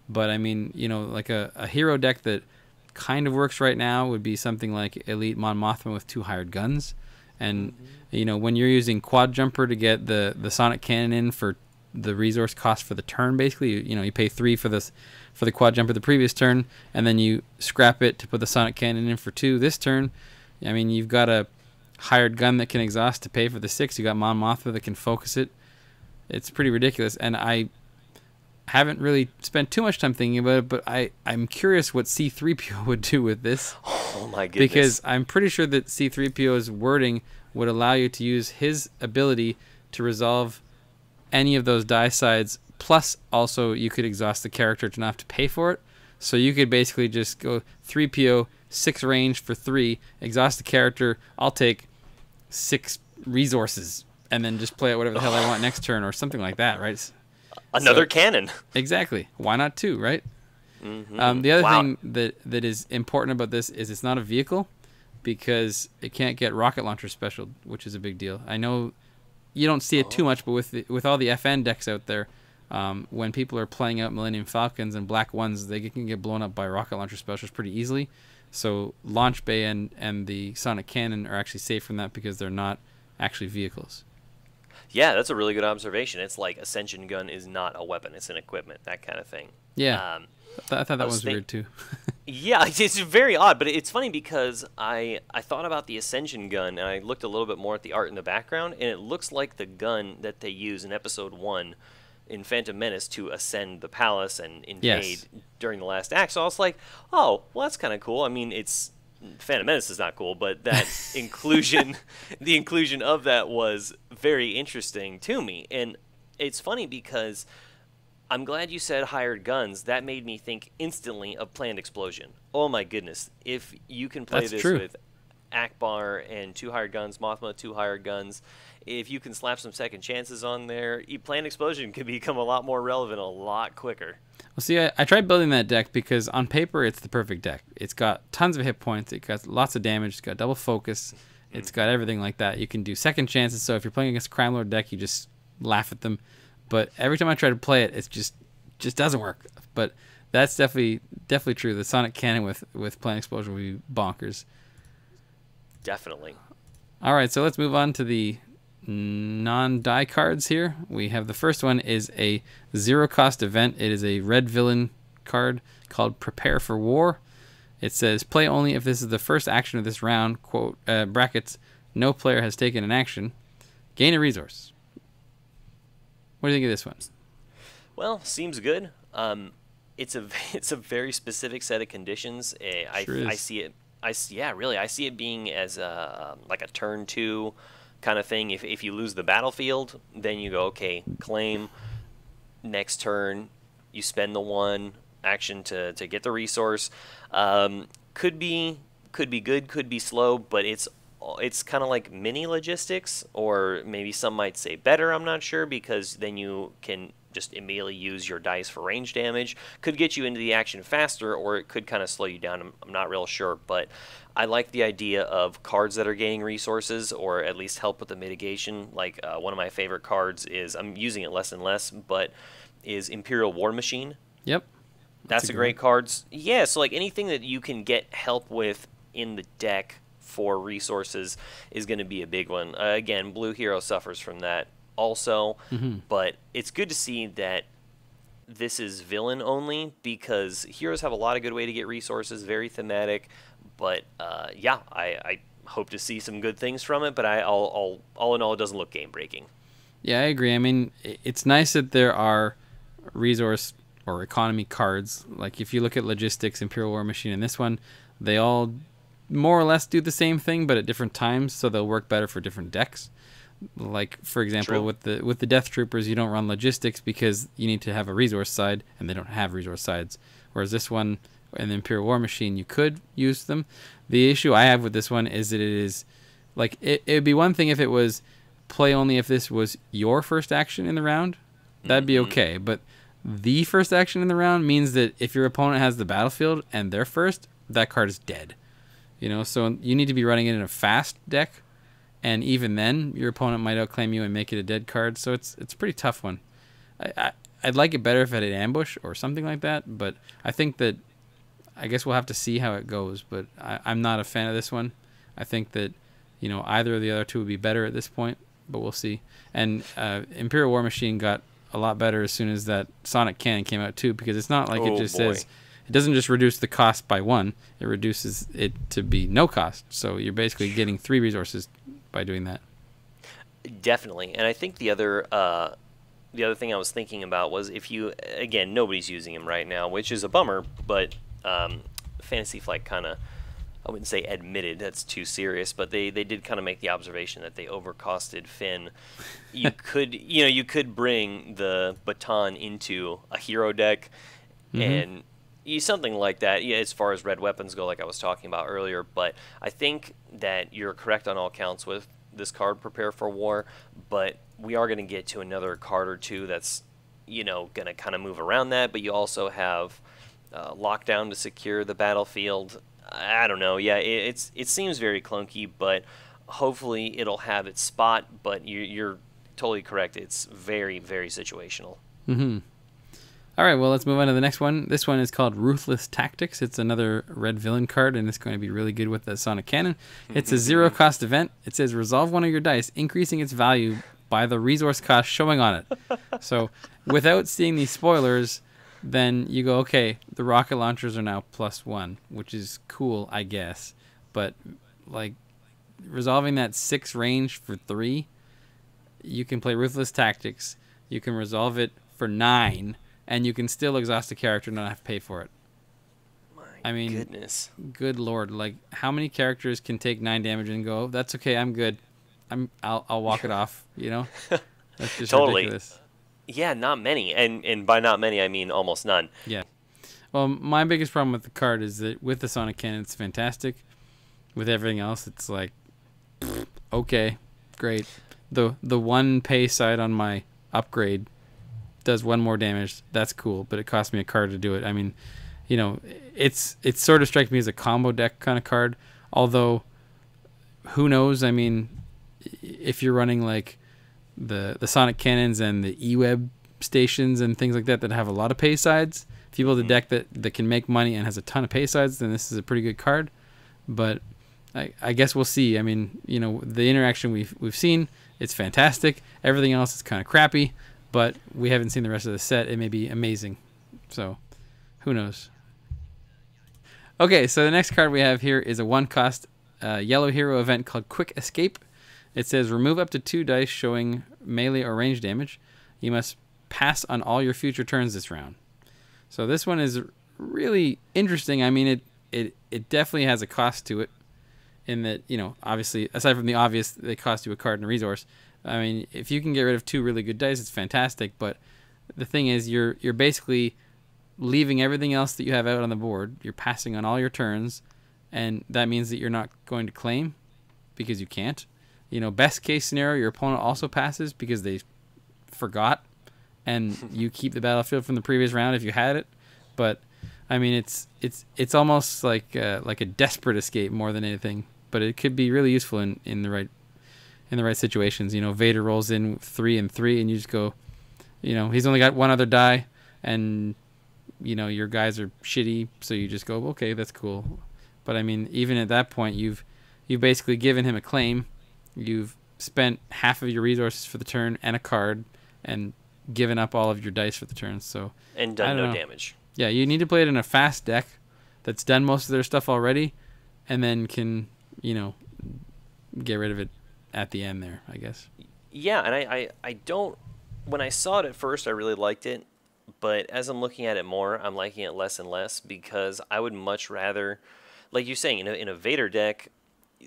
But, I mean, like a hero deck that kind of works right now would be something like Elite Mon Mothma with 2 hired guns. And, when you're using Quad Jumper to get the Sonic Cannon in for the resource cost for the turn, basically, you pay 3 for the Quad Jumper the previous turn, and then you scrap it to put the Sonic Cannon in for 2 this turn. I mean, you've got a hired gun that can exhaust to pay for the 6. You got Mon Mothma that can focus it. It's pretty ridiculous, and I haven't really spent too much time thinking about it, but I'm curious what C-3PO would do with this. Oh my goodness. Because I'm pretty sure that C-3PO's wording would allow you to use his ability to resolve any of those die sides, plus also you could exhaust the character to not have to pay for it. So you could basically just go 3PO, 6 range for 3, exhaust the character, I'll take 6 resources, and then just play it whatever the hell I want next turn or something like that, right? Another cannon. Exactly. Why not 2, right? Mm-hmm. The other thing that is important about this is it's not a vehicle because it can't get rocket launcher special, which is a big deal. I know you don't see it too much, but with all the FN decks out there, when people are playing out Millennium Falcons and Black Ones, they can get blown up by rocket launcher specials pretty easily. So Launch Bay and the Sonic Cannon are actually safe from that because they're not actually vehicles. Yeah, that's a really good observation. It's like Ascension Gun is not a weapon; it's an equipment, that kind of thing. Yeah, I thought that was was weird too. Yeah, it's very odd, but it's funny because I thought about the Ascension Gun and I looked a little bit more at the art in the background, and it looks like the gun that they use in Episode 1 in Phantom Menace to ascend the palace and invade during the last act. So I was like, oh, well, that's kind of cool. I mean, it's Phantom Menace is not cool, but that inclusion, the inclusion of that was very interesting to me. And it's funny because I'm glad you said hired guns. That made me think instantly of Planned Explosion. Oh my goodness. If you can play this with Akbar and 2 hired guns, Mothma, 2 hired guns, if you can slap some second chances on there, Planned Explosion could become a lot more relevant a lot quicker. Well, see, I tried building that deck because on paper it's the perfect deck. It's got tons of hit points. It got lots of damage. It's got double focus. It's got everything like that. You can do second chances. So if you're playing against a Crime Lord deck, you just laugh at them. But every time I try to play it, it just doesn't work. But that's definitely true. The Sonic Cannon with Planned Explosion would be bonkers. Definitely. All right, so let's move on to the non-die cards here. We have the first one is a 0-cost event. It is a red villain card called Prepare for War. It says play only if this is the first action of this round. Quote brackets. No player has taken an action. Gain a resource. What do you think of this one? Well, seems good. It's a very specific set of conditions. I see it. I see it being as like a turn 2 kind of thing. If you lose the battlefield, then you go, okay, claim. Next turn, you spend the 1 action to get the resource. Could be good, could be slow, but it's kind of like mini logistics, or maybe some might say better. I'm not sure, because then you can just immediately use your dice for range damage. Could get you into the action faster, or it could kind of slow you down. I'm not real sure, but I like the idea of cards that are gaining resources, or at least help with the mitigation. Like one of my favorite cards is, I'm using it less and less, but is Imperial War Machine. Yep. That's a great card. Yeah, so like anything that you can get help with in the deck for resources is going to be a big one. Again, Blue Hero suffers from that also, but it's good to see that this is villain only, because heroes have a lot of good way to get resources, very thematic, but yeah, I hope to see some good things from it, but all in all, it doesn't look game breaking. Yeah, I agree. I mean, it's nice that there are resource or economy cards. Like if you look at logistics, Imperial War Machine, and this one, they all more or less do the same thing, but at different times, so they'll work better for different decks. Like for example, with the Death Troopers, you don't run logistics because you need to have a resource side, and they don't have resource sides. Whereas this one and the Imperial War Machine, you could use them. The issue I have with this one is that it is like it'd be one thing if it was play only if this was your first action in the round. That'd be okay, but the first action in the round means that if your opponent has the battlefield and they're first, that card is dead. You know, so you need to be running it in a fast deck, and even then, your opponent might outclaim you and make it a dead card. So it's a pretty tough one. I'd like it better if it had ambush or something like that, but I think that I guess we'll have to see how it goes. But I'm not a fan of this one. I think that either of the other two would be better at this point, but we'll see. And Imperial War Machine got a lot better as soon as that Sonic Cannon came out too, because it's not like it just says. It doesn't just reduce the cost by 1. It reduces it to be no cost. So you're basically getting 3 resources by doing that. Definitely. And I think the other thing I was thinking about was if you, again, nobody's using him right now, which is a bummer, but Fantasy Flight kind of, I wouldn't say admitted, that's too serious, but they did kind of make the observation that they overcosted Finn. You could bring the baton into a hero deck and something like that, as far as red weapons go, like I was talking about earlier. But I think that you're correct on all counts with this card, Prepare for War, but we are going to get to another card or two that's, going to kind of move around that, but you also have Lockdown to secure the battlefield. I don't know, yeah, it seems very clunky, but hopefully it'll have its spot, but you're totally correct. It's very, very situational. All right, well, let's move on to the next one. This one is called Ruthless Tactics. It's another red villain card, and it's going to be really good with the Sonic Cannon. It's a 0-cost event. It says resolve one of your dice, increasing its value by the resource cost showing on it. So without seeing these spoilers, then you go, okay, the rocket launchers are now +1, which is cool, I guess. But like resolving that 6 range for 3, you can play Ruthless Tactics. You can resolve it for 9, and you can still exhaust a character and not have to pay for it. I mean, goodness. Good lord! Like, how many characters can take 9 damage and go, "That's okay, I'm good. I'll walk it off." You know, that's just Totally. ridiculous. Yeah, not many, and by not many I mean almost none. Yeah. Well, my biggest problem with the card is that with the Sonic Cannon, it's fantastic. With everything else, it's like, okay, great. The one pay side on my upgrade does 1 more damage. That's cool, but it cost me a card to do it. I mean, you know, it's sort of strikes me as a combo deck kind of card. Although, who knows? I mean, if you're running like the Sonic Cannons and the EaW stations and things like that have a lot of pay sides, if you build a deck that can make money and has a ton of pay sides, then this is a pretty good card. But I guess we'll see. I mean, you know, the interaction we've seen, it's fantastic. Everything else is kind of crappy, but we haven't seen the rest of the set. It may be amazing. So, who knows? Okay, so the next card we have here is a 1-cost yellow hero event called Quick Escape. It says remove up to 2 dice showing melee or range damage. You must pass on all your future turns this round. So this one is really interesting. I mean, it definitely has a cost to it in that, you know, obviously, aside from the obvious, they cost you a card and a resource. I mean, if you can get rid of 2 really good dice, it's fantastic. But the thing is, you're basically leaving everything else that you have out on the board. You're passing on all your turns, and that means that you're not going to claim because you can't. You know, best case scenario, your opponent also passes because they forgot, and you keep the battlefield from the previous round if you had it. But I mean, it's almost like a desperate escape more than anything. But it could be really useful in the right situations. You know, Vader rolls in 3 and 3, and you just go, you know, he's only got 1 other die, and you know your guys are shitty, so you just go, okay, that's cool. But I mean, even at that point, you've basically given him a claim. You've spent half of your resources for the turn and a card, and given up all of your dice for the turn. So And done no damage. Yeah, you need to play it in a fast deck that's done most of their stuff already, and then can, you know, get rid of it at the end there, I guess. Yeah, and I don't... When I saw it at first, I really liked it. But as I'm looking at it more, I'm liking it less and less because I would much rather... Like you're saying, in a Vader deck,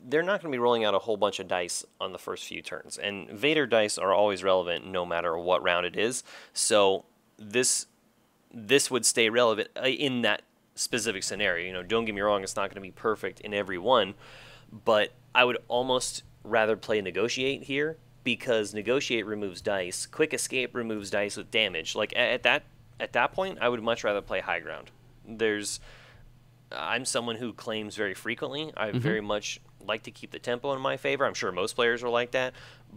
they're not going to be rolling out a whole bunch of dice on the first few turns. And Vader dice are always relevant no matter what round it is. So this would stay relevant in that specific scenario. You know, don't get me wrong, it's not going to be perfect in every one. But I would almost rather play Negotiate here because Negotiate removes dice. Quick Escape removes dice with damage. Like, at that point, I would much rather play High Ground. I'm someone who claims very frequently. I very much like to keep the tempo in my favor. I'm sure most players are like that,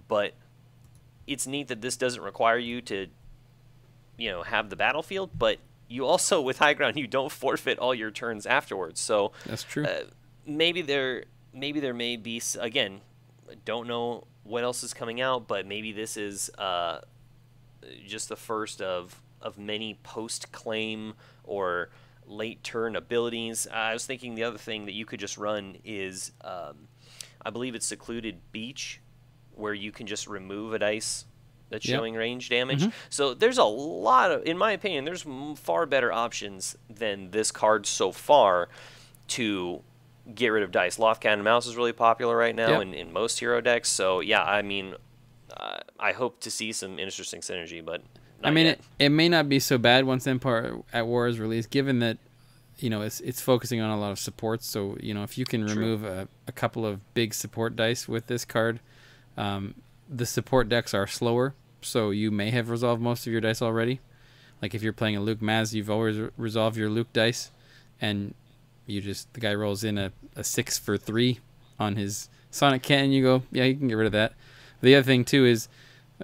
but it's neat that this doesn't require you to, you know, have the battlefield, but you also, with High Ground, you don't forfeit all your turns afterwards. So that's true. Maybe there may be, again, don't know what else is coming out, but maybe this is just the first of many post-claim or late turn abilities. I was thinking the other thing that you could just run is, I believe it's Secluded Beach, where you can just remove a dice that's showing range damage. So there's a lot of, in my opinion, there's far better options than this card so far to get rid of dice. Loft Cannon Mouse is really popular right now in most hero decks. So yeah, I mean, I hope to see some interesting synergy, but I mean, it may not be so bad once Empire at War is released, given that, you know, it's focusing on a lot of supports. So, you know, if you can remove a couple of big support dice with this card, the support decks are slower, so you may have resolved most of your dice already. Like if you're playing a Luke Maz, you've always resolved your Luke dice, and the guy rolls in a 6 for 3 on his Sonic Cannon, you go, yeah, you can get rid of that. The other thing too is,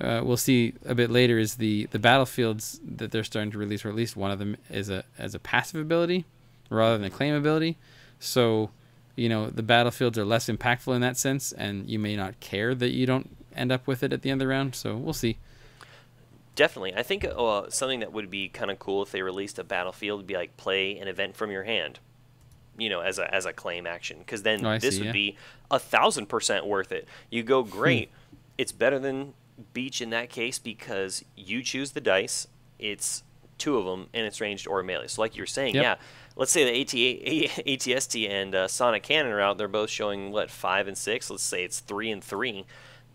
we'll see a bit later, is the battlefields that they're starting to release, or at least one of them is as a passive ability rather than a claim ability. So, you know, the battlefields are less impactful in that sense, and you may not care that you don't end up with it at the end of the round. So we'll see. Definitely. I think something that would be kind of cool if they released a battlefield would be like play an event from your hand, as a claim action. Because then this would be 1,000% worth it. You go, great. It's better than Beach in that case because you choose the dice. It's 2 of them, and it's ranged or melee. So like you're saying, yeah, let's say the ATST and Sonic Cannon are out. They're both showing, 5 and 6. Let's say it's 3 and 3.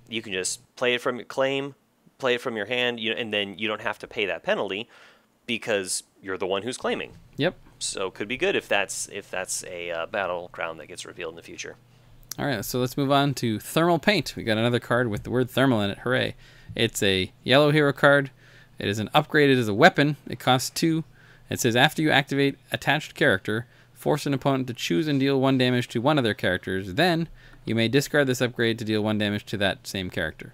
You can just play it from your claim, play it from your hand, and then you don't have to pay that penalty because you're the one who's claiming. Yep. So could be good if that's a battle crown that gets revealed in the future. All right, so let's move on to Thermal Paint. We got another card with the word thermal in it. Hooray. It's a yellow hero card. It is an upgraded as a weapon. It costs 2. It says after you activate attached character, force an opponent to choose and deal 1 damage to one of their characters. Then you may discard this upgrade to deal 1 damage to that same character.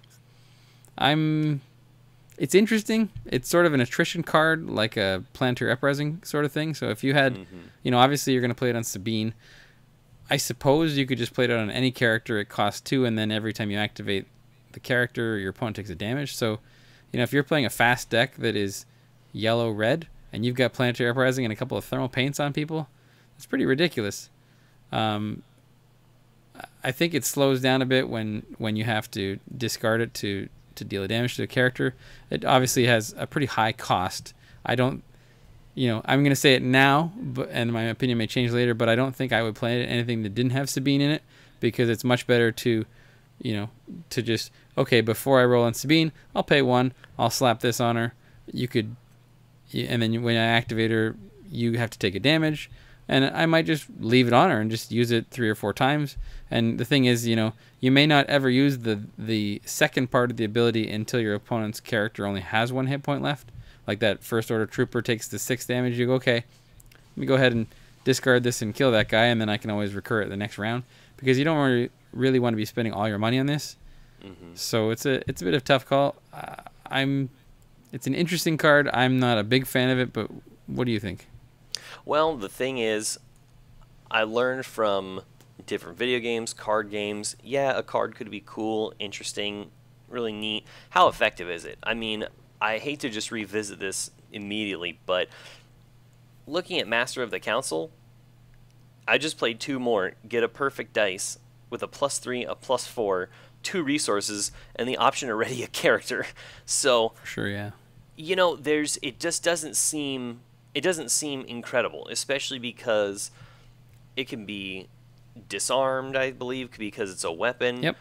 It's interesting. It's sort of an attrition card, like a Planetary Uprising sort of thing. So if you had, obviously you're going to play it on Sabine. I suppose you could just play it on any character. It costs 2, and then every time you activate the character, your opponent takes a damage. So, if you're playing a fast deck that is yellow-red, and you've got Planetary Uprising and a couple of Thermal Paints on people, that's pretty ridiculous. I think it slows down a bit when you have to discard it to deal damage to a character. It obviously has a pretty high cost. I don't, I'm going to say it now, and my opinion may change later, but I don't think I would play anything that didn't have Sabine in it, because it's much better to, to just, okay, before I roll on Sabine, I'll pay 1, I'll slap this on her. And then when I activate her, you have to take a damage, and I might just leave it on her and just use it 3 or 4 times. And the thing is, you may not ever use the second part of the ability until your opponent's character only has 1 hit point left. Like that First Order Trooper takes the 6 damage, you go, okay, let me go ahead and discard this and kill that guy, and then I can always recur it the next round, because you don't really want to be spending all your money on this. So it's a bit of a tough call. It's an interesting card. I'm not a big fan of it, but what do you think? Well, the thing is, I learned from different video games, card games, a card could be cool, interesting, really neat. How effective is it? I mean, I hate to just revisit this immediately, but looking at Master of the Council, I just played 2 more, get a perfect dice with a +3, a +4, 2 resources, and the option to ready a character. So, sure, yeah. It just doesn't seem incredible, especially because it can be disarmed, I believe, because it's a weapon. Yep.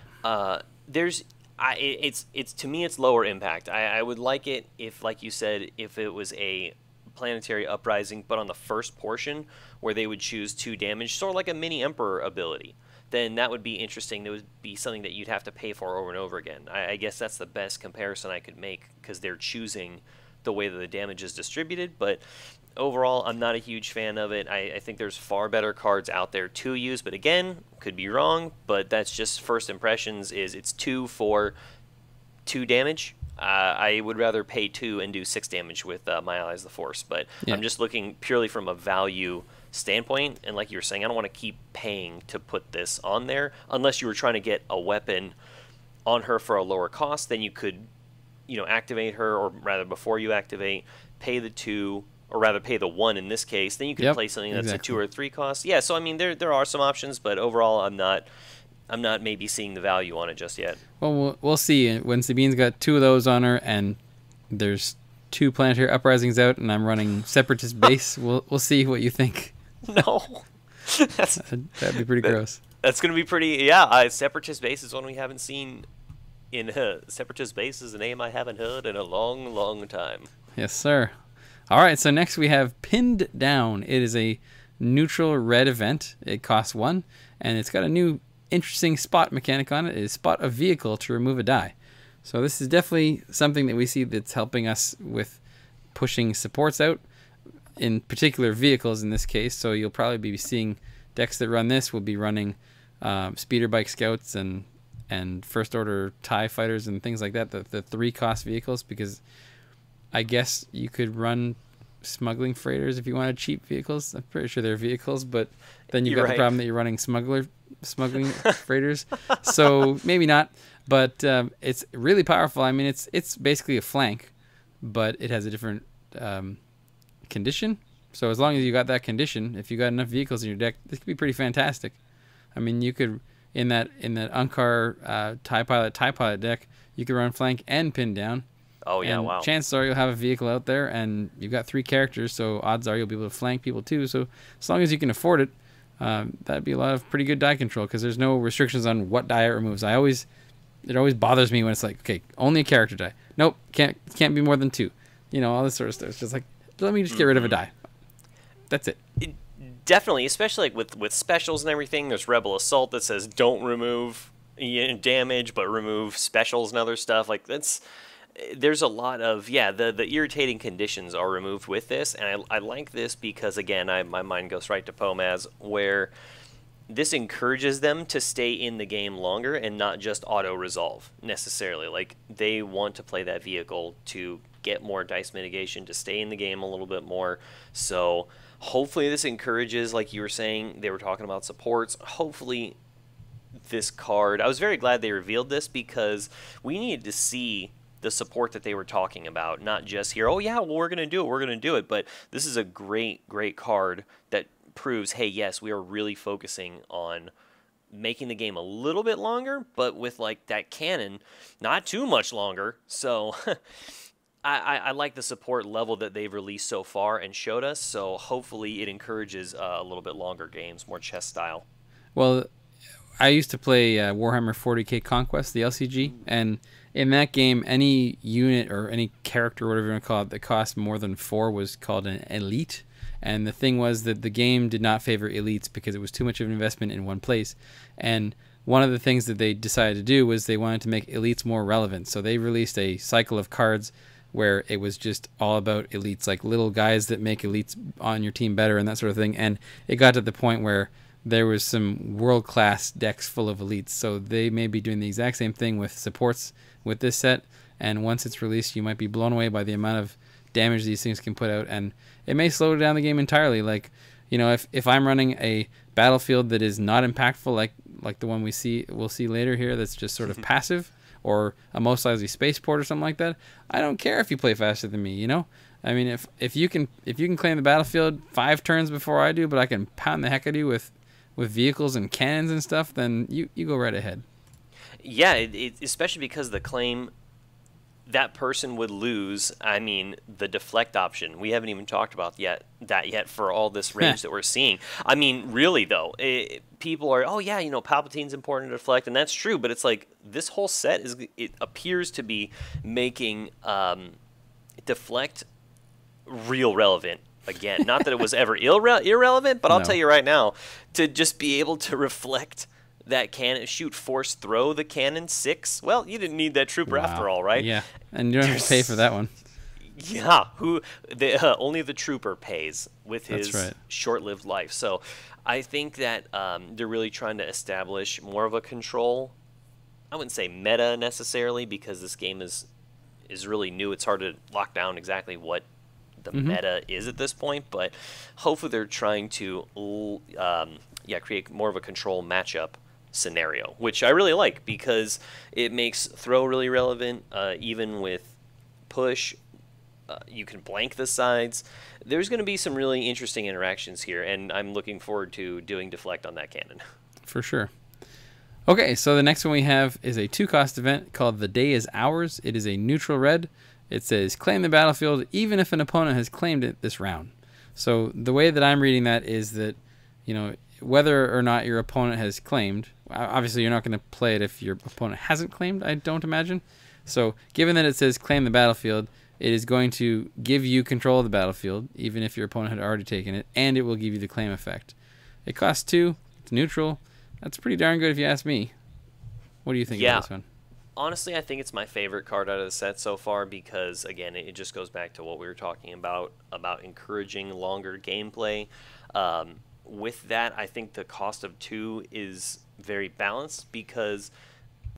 It's to me, it's lower impact. I would like it if, like you said, if it was a Planetary Uprising, but on the first portion where they would choose 2 damage, sort of like a mini Emperor ability. Then that would be interesting. That would be something that you'd have to pay for over and over again. I guess that's the best comparison I could make, because they're choosing the way that the damage is distributed. But overall, I'm not a huge fan of it. I think there's far better cards out there to use, but again, could be wrong, but that's just first impressions. It's 2 for 2 damage. I would rather pay 2 and do 6 damage with my Allies the Force, but I'm just looking purely from a value standpoint, and like you were saying, I don't want to keep paying to put this on there unless you were trying to get a weapon on her for a lower cost. Then you could, activate her, or rather before you activate, pay the 2, or rather pay the 1 in this case. Then you could play something that's a 2 or 3 cost. Yeah, so I mean there are some options, but overall I'm not maybe seeing the value on it just yet. Well, we'll see. When Sabine's got 2 of those on her, and there's 2 Planetary Uprisings out, and I'm running Separatist base, we'll see what you think. No. That'd be pretty gross. That's going to be pretty, Separatist base is one we haven't seen in Separatist base is a name I haven't heard in a long, long time. Yes, sir. All right, so next we have Pinned Down. It is a neutral red event. It costs 1, and it's got a new interesting spot mechanic on it. It is spot a vehicle to remove a die. So this is definitely something that we see that's helping us with pushing supports out, in particular vehicles in this case. So you'll probably be seeing decks that run this will be running speeder bike scouts and first order TIE fighters and things like that, the 3 cost vehicles, because I guess you could run smuggling freighters if you wanted cheap vehicles. I'm pretty sure they're vehicles, but then you've You're got the right. problem that you're running smuggling freighters. So maybe not, but it's really powerful. I mean, it's basically a flank, but it has a different condition. So as long as you got that condition, if you got enough vehicles in your deck, this could be pretty fantastic. I mean, you could in that Unkar TIE Pilot deck, you could run flank and pin down. Oh yeah, And wow. chances are you'll have a vehicle out there, and you've got 3 characters, so odds are you'll be able to flank people too. So as long as you can afford it, that'd be a lot of pretty good die control, because there's no restrictions on what die it removes. It always bothers me when it's like, okay, only a character die. Nope, can't be more than 2. You know, all this sort of stuff. It's just like, let me just get rid of a die. That's it. Definitely, especially like with specials and everything. There's Rebel Assault that says don't remove damage, but remove specials and other stuff. Like there's a lot of the irritating conditions are removed with this, and I like this because again, my mind goes right to Pomaz, where this encourages them to stay in the game longer and not just auto resolve necessarily. Like they want to play that vehicle to get more dice mitigation, to stay in the game a little bit more. So hopefully this encourages, like you were saying, they were talking about supports. Hopefully this card, I was very glad they revealed this, because we needed to see the support that they were talking about, not just here, oh yeah, well we're going to do it, but this is a great card that proves, hey, yes, we are really focusing on making the game a little bit longer, but with like that cannon, not too much longer. So I like the support level that they've released so far and showed us, so hopefully it encourages a little bit longer games, more chess style. Well, I used to play Warhammer 40k Conquest, the LCG, and in that game, any unit or any character, whatever you want to call it, that cost more than 4 was called an elite. And the thing was that the game did not favor elites because it was too much of an investment in one place. And one of the things that they decided to do was they wanted to make elites more relevant. So they released a cycle of cards where it was just all about elites, like little guys that make elites on your team better and that sort of thing. And it got to the point where there was some world-class decks full of elites. So they may be doing the exact same thing with supports with this set. And once it's released, you might be blown away by the amount of damage these things can put out. And it may slow down the game entirely. Like, you know, if I'm running a battlefield that is not impactful, like the one we'll see later here, that's just sort of passive, or a Mos Eisley spaceport or something like that, I don't care if you play faster than me, you know? I mean, if you can claim the battlefield 5 turns before I do, but I can pound the heck out of you with vehicles and cannons and stuff, then you go right ahead. Yeah, especially because the claim, that person would lose, I mean, the deflect option. We haven't even talked about that yet for all this range that we're seeing. I mean, really, though, people are, oh, yeah, you know, Palpatine's important to deflect, and that's true, but it's like this whole set, it appears to be making deflect real relevant again. Not that it was ever irrelevant, but I'll tell you right now, to just be able to reflect that cannon, force throw the cannon 6. Well, you didn't need that trooper after all, right? Yeah, and you don't have to pay for that one. Yeah, only the trooper pays with his short-lived life. So I think that they're really trying to establish more of a control. I wouldn't say meta necessarily, because this game is really new. It's hard to lock down exactly what the meta is at this point, but hopefully they're trying to create more of a control matchup scenario, which I really like, because it makes throw really relevant. Even with push, you can blank the sides. There's going to be some really interesting interactions here, and I'm looking forward to doing deflect on that cannon. For sure. Okay, so the next one we have is a 2-cost event called The Day Is Ours. It is a neutral red. It says claim the battlefield even if an opponent has claimed it this round. So the way that I'm reading that is that, you know, whether or not your opponent has claimed, obviously you're not going to play it if your opponent hasn't claimed, I don't imagine. So given that it says claim the battlefield, it is going to give you control of the battlefield, even if your opponent had already taken it, and it will give you the claim effect. It costs 2, it's neutral. That's pretty darn good if you ask me. What do you think of this one? Honestly, I think it's my favorite card out of the set so far, because, again, it just goes back to what we were talking about encouraging longer gameplay. With that, I think the cost of 2 is very balanced, because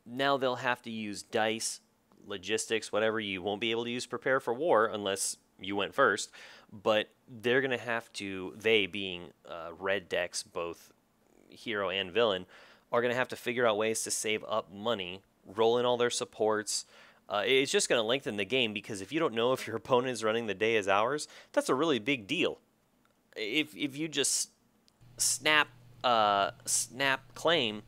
now they'll have to use dice logistics, whatever, you won't be able to use prepare for war unless you went first. But they're going to have to, they being red decks, both hero and villain, are going to have to figure out ways to save up money, roll in all their supports. It's just going to lengthen the game, because if you don't know if your opponent is running the day as ours, that's a really big deal. If you just snap claim,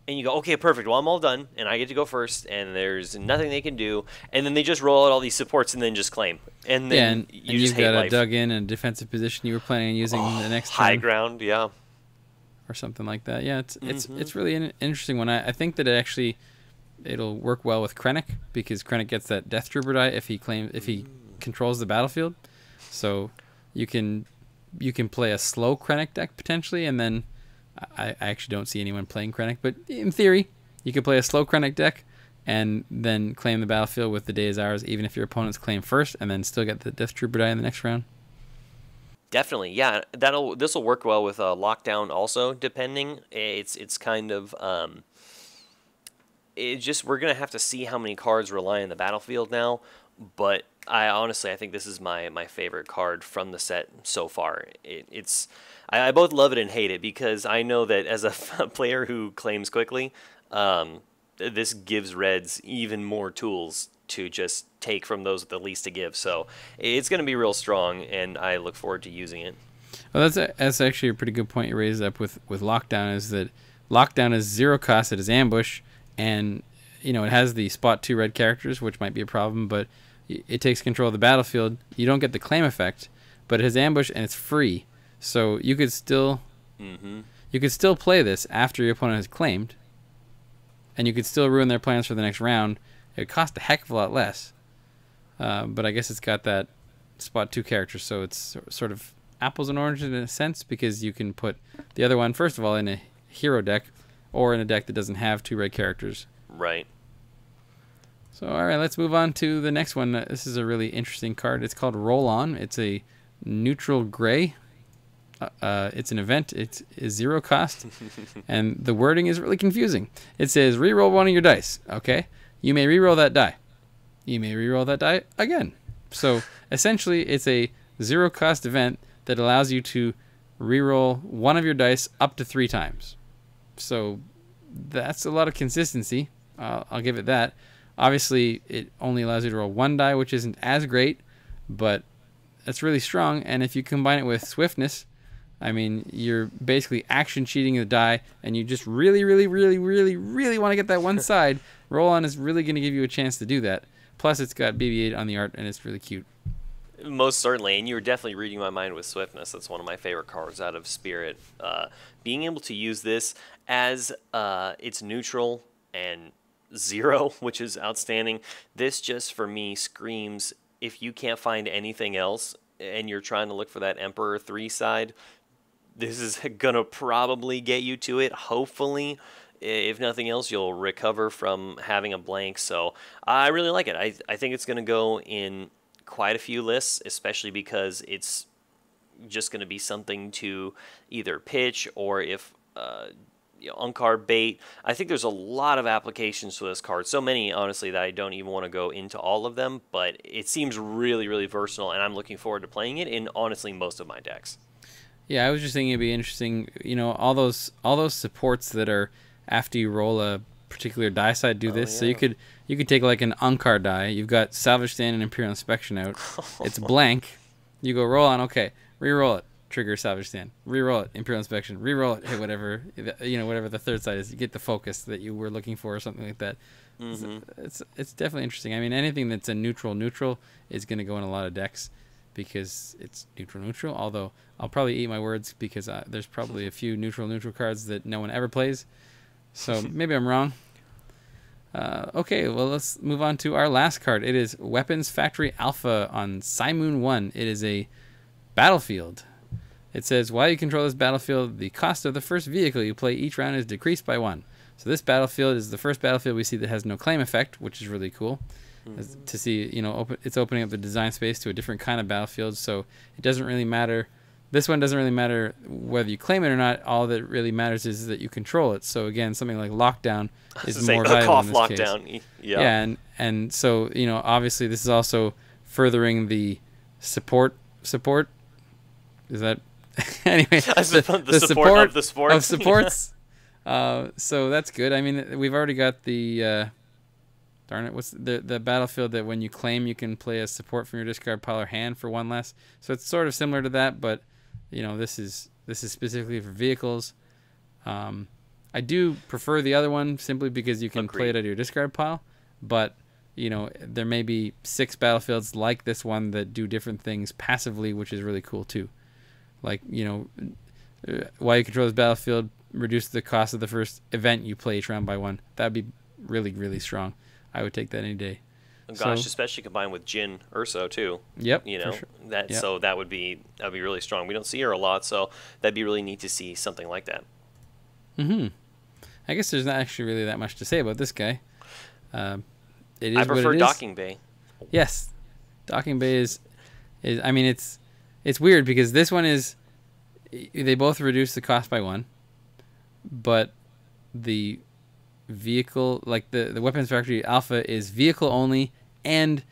and you go, okay, perfect, well, I'm all done, and I get to go first, and there's nothing they can do, and then they just roll out all these supports and then just claim. And then you've got a dug in and defensive position you were planning on using the next high turn. Ground, yeah. Or something like that. Yeah, it's really an interesting one. I think that it'll work well with Krennic, because Krennic gets that Death Trooper die if he controls the battlefield. So you can play a slow Krennic deck potentially, and then I actually don't see anyone playing Krennic, but in theory, you could play a slow Krennic deck and then claim the battlefield with the day is ours, even if your opponents claim first, and then still get the Death Trooper die in the next round. Definitely, yeah. This will work well with Lockdown also, depending. It's kind of we're gonna have to see how many cards rely on the battlefield now, but I think this is my favorite card from the set so far. I both love it and hate it, because I know that as a player who claims quickly, this gives Reds even more tools to just take from those with the least to give. So it's going to be real strong, and I look forward to using it. Well, that's actually a pretty good point you raised up with Lockdown, is that Lockdown is 0 cost, it is ambush, and it has the spot 2 red characters, which might be a problem, but it takes control of the battlefield. You don't get the claim effect, but it has ambush and it's free. So you could still play this after your opponent has claimed, and you could still ruin their plans for the next round. It would cost a heck of a lot less, but I guess it's got that spot 2 character, so it's sort of apples and oranges in a sense, because you can put the other one, first of all, in a hero deck or in a deck that doesn't have 2 red characters. Right. So all right, let's move on to the next one. This is a really interesting card. It's called Roll On. It's a neutral gray. It's an event. It's 0 cost, and the wording is really confusing. It says reroll one of your dice. Okay, you may reroll that die. You may reroll that die again. So essentially, it's a 0 cost event that allows you to reroll one of your dice up to 3 times. So that's a lot of consistency. I'll give it that. Obviously, it only allows you to roll 1 die, which isn't as great, but that's really strong. And if you combine it with swiftness, I mean, you're basically action cheating the die, and you just really, really, really, really, really want to get that one side. Roll On is really going to give you a chance to do that. Plus, it's got BB-8 on the art, and it's really cute. Most certainly, and you were definitely reading my mind with swiftness. That's one of my favorite cards out of Spirit. Being able to use this as it's neutral and 0, which is outstanding. This just, for me, screams, if you can't find anything else and you're trying to look for that Emperor 3 side, this is going to probably get you to it. Hopefully, if nothing else, you'll recover from having a blank. So I really like it. I think it's going to go in quite a few lists, especially because it's just going to be something to either pitch, or if on-card bait. I think there's a lot of applications for this card. So many, honestly, that I don't even want to go into all of them. But it seems really, really versatile, and I'm looking forward to playing it in, honestly, most of my decks. Yeah, I was just thinking it'd be interesting. All those supports that are after you roll a particular die side do this. Yeah. So you could take like an on-card die. You've got Salvage Stand and Imperial Inspection out. It's blank. You go Roll On. Okay, re-roll it. Trigger Salvage Stand. Re-roll it. Imperial Inspection. Re-roll it. Hit whatever whatever the third side is. You get the focus that you were looking for, or something like that. It's definitely interesting. I mean, anything that's a neutral is going to go in a lot of decks, because it's neutral. Although I'll probably eat my words, because there's probably a few neutral cards that no one ever plays. So maybe I'm wrong. Okay, well, let's move on to our last card. It is Weapons Factory Alpha on Simoon 1. It is a battlefield. It says, while you control this battlefield, the cost of the first vehicle you play each round is decreased by 1. So this battlefield is the first battlefield we see that has no claim effect, which is really cool. To see, it's opening up the design space to a different kind of battlefield, so it doesn't really matter This one doesn't really matter whether you claim it or not. All that really matters is that you control it. So again, something like lockdown is more valuable in this lockdown. case. Yeah. Yeah, and so obviously this is also furthering the support. Is that anyway? the support of the sports. Of supports. So that's good. I mean, we've already got the darn it. What's the battlefield that when you claim you can play a support from your discard pile or hand for 1 less. So it's sort of similar to that, but this is specifically for vehicles. I do prefer the other one simply because you can play it out of your discard pile, but there may be 6 battlefields like this one that do different things passively, which is really cool too. Like while you control this battlefield, reduce the cost of the first event you play each round by 1. That'd be really, really strong. I would take that any day. Oh, gosh, especially combined with Jyn Erso too. Yep. Sure. So that'd be really strong. We don't see her a lot, so that'd be really neat to see something like that. I guess there's not actually really that much to say about this guy. It is I prefer what it Docking is. Bay. Yes, Docking Bay is. I mean, it's weird because this one is. They both reduce the cost by 1, but the vehicle, like the Weapons Factory Alpha, is vehicle only, and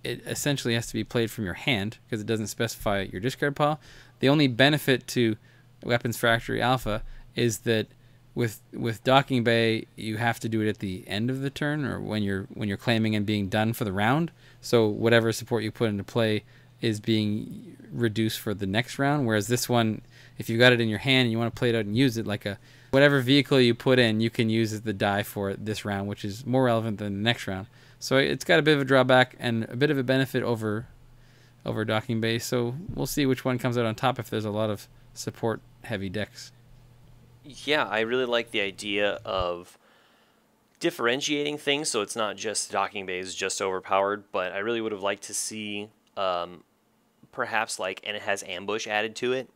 it essentially has to be played from your hand because it doesn't specify your discard pile. The only benefit to Weapons Factory Alpha is that with Docking Bay, you have to do it at the end of the turn or when you're claiming and being done for the round. So whatever support you put into play is being reduced for the next round. Whereas this one, if you got it in your hand and you want to play it out and use it, like whatever vehicle you put in, you can use as the die for this round, which is more relevant than the next round. So it's got a bit of a drawback and a bit of a benefit over Docking Bay. So we'll see which one comes out on top if there's a lot of support heavy decks. Yeah, I really like the idea of differentiating things so it's not just Docking Bay is just overpowered, but I really would have liked to see perhaps and it has ambush added to it,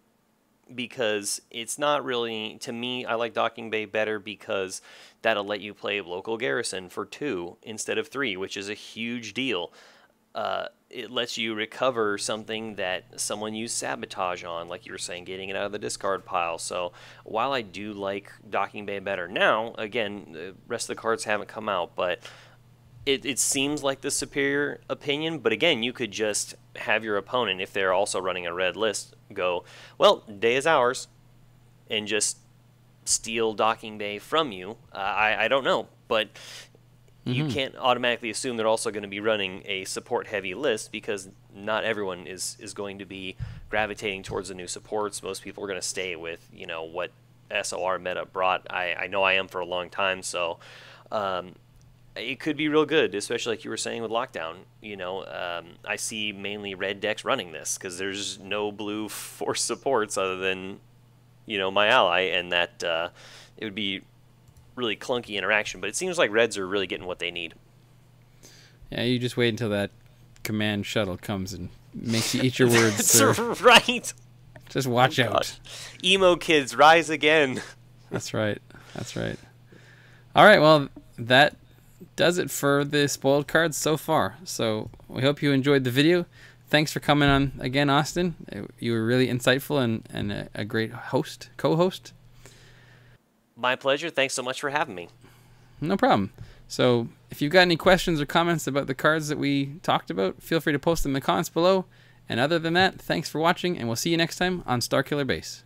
because it's not really, to me, I like Docking Bay better because that'll let you play local garrison for 2 instead of 3, which is a huge deal. It lets you recover something that someone used sabotage on, like you were saying, getting it out of the discard pile. So while I do like Docking Bay better now, again, the rest of the cards haven't come out, but it seems like the superior opinion. But again, you could just have your opponent, if they're also running a red list, go, well, day is ours, and just steal Docking Bay from you. I don't know, but you can't automatically assume they're also going to be running a support-heavy list, because not everyone is going to be gravitating towards the new supports. Most people are going to stay with what SOR meta brought. I know I am for a long time, so it could be real good, especially like you were saying with Lockdown. I see mainly red decks running this because there's no blue force supports other than my ally, and that it would be really clunky interaction, but it seems like reds are really getting what they need. Yeah, you just wait until that command shuttle comes and makes you eat your words. That's right. Just watch out. Gosh. Emo kids rise again. That's right. That's right. All right, well, that does it for the spoiled cards so far. So we hope you enjoyed the video. Thanks for coming on again, Austin. You were really insightful and a great co-host. My pleasure. Thanks so much for having me. No problem. So if you've got any questions or comments about the cards that we talked about, feel free to post them in the comments below. And other than that, thanks for watching, and we'll see you next time on Starkiller Base.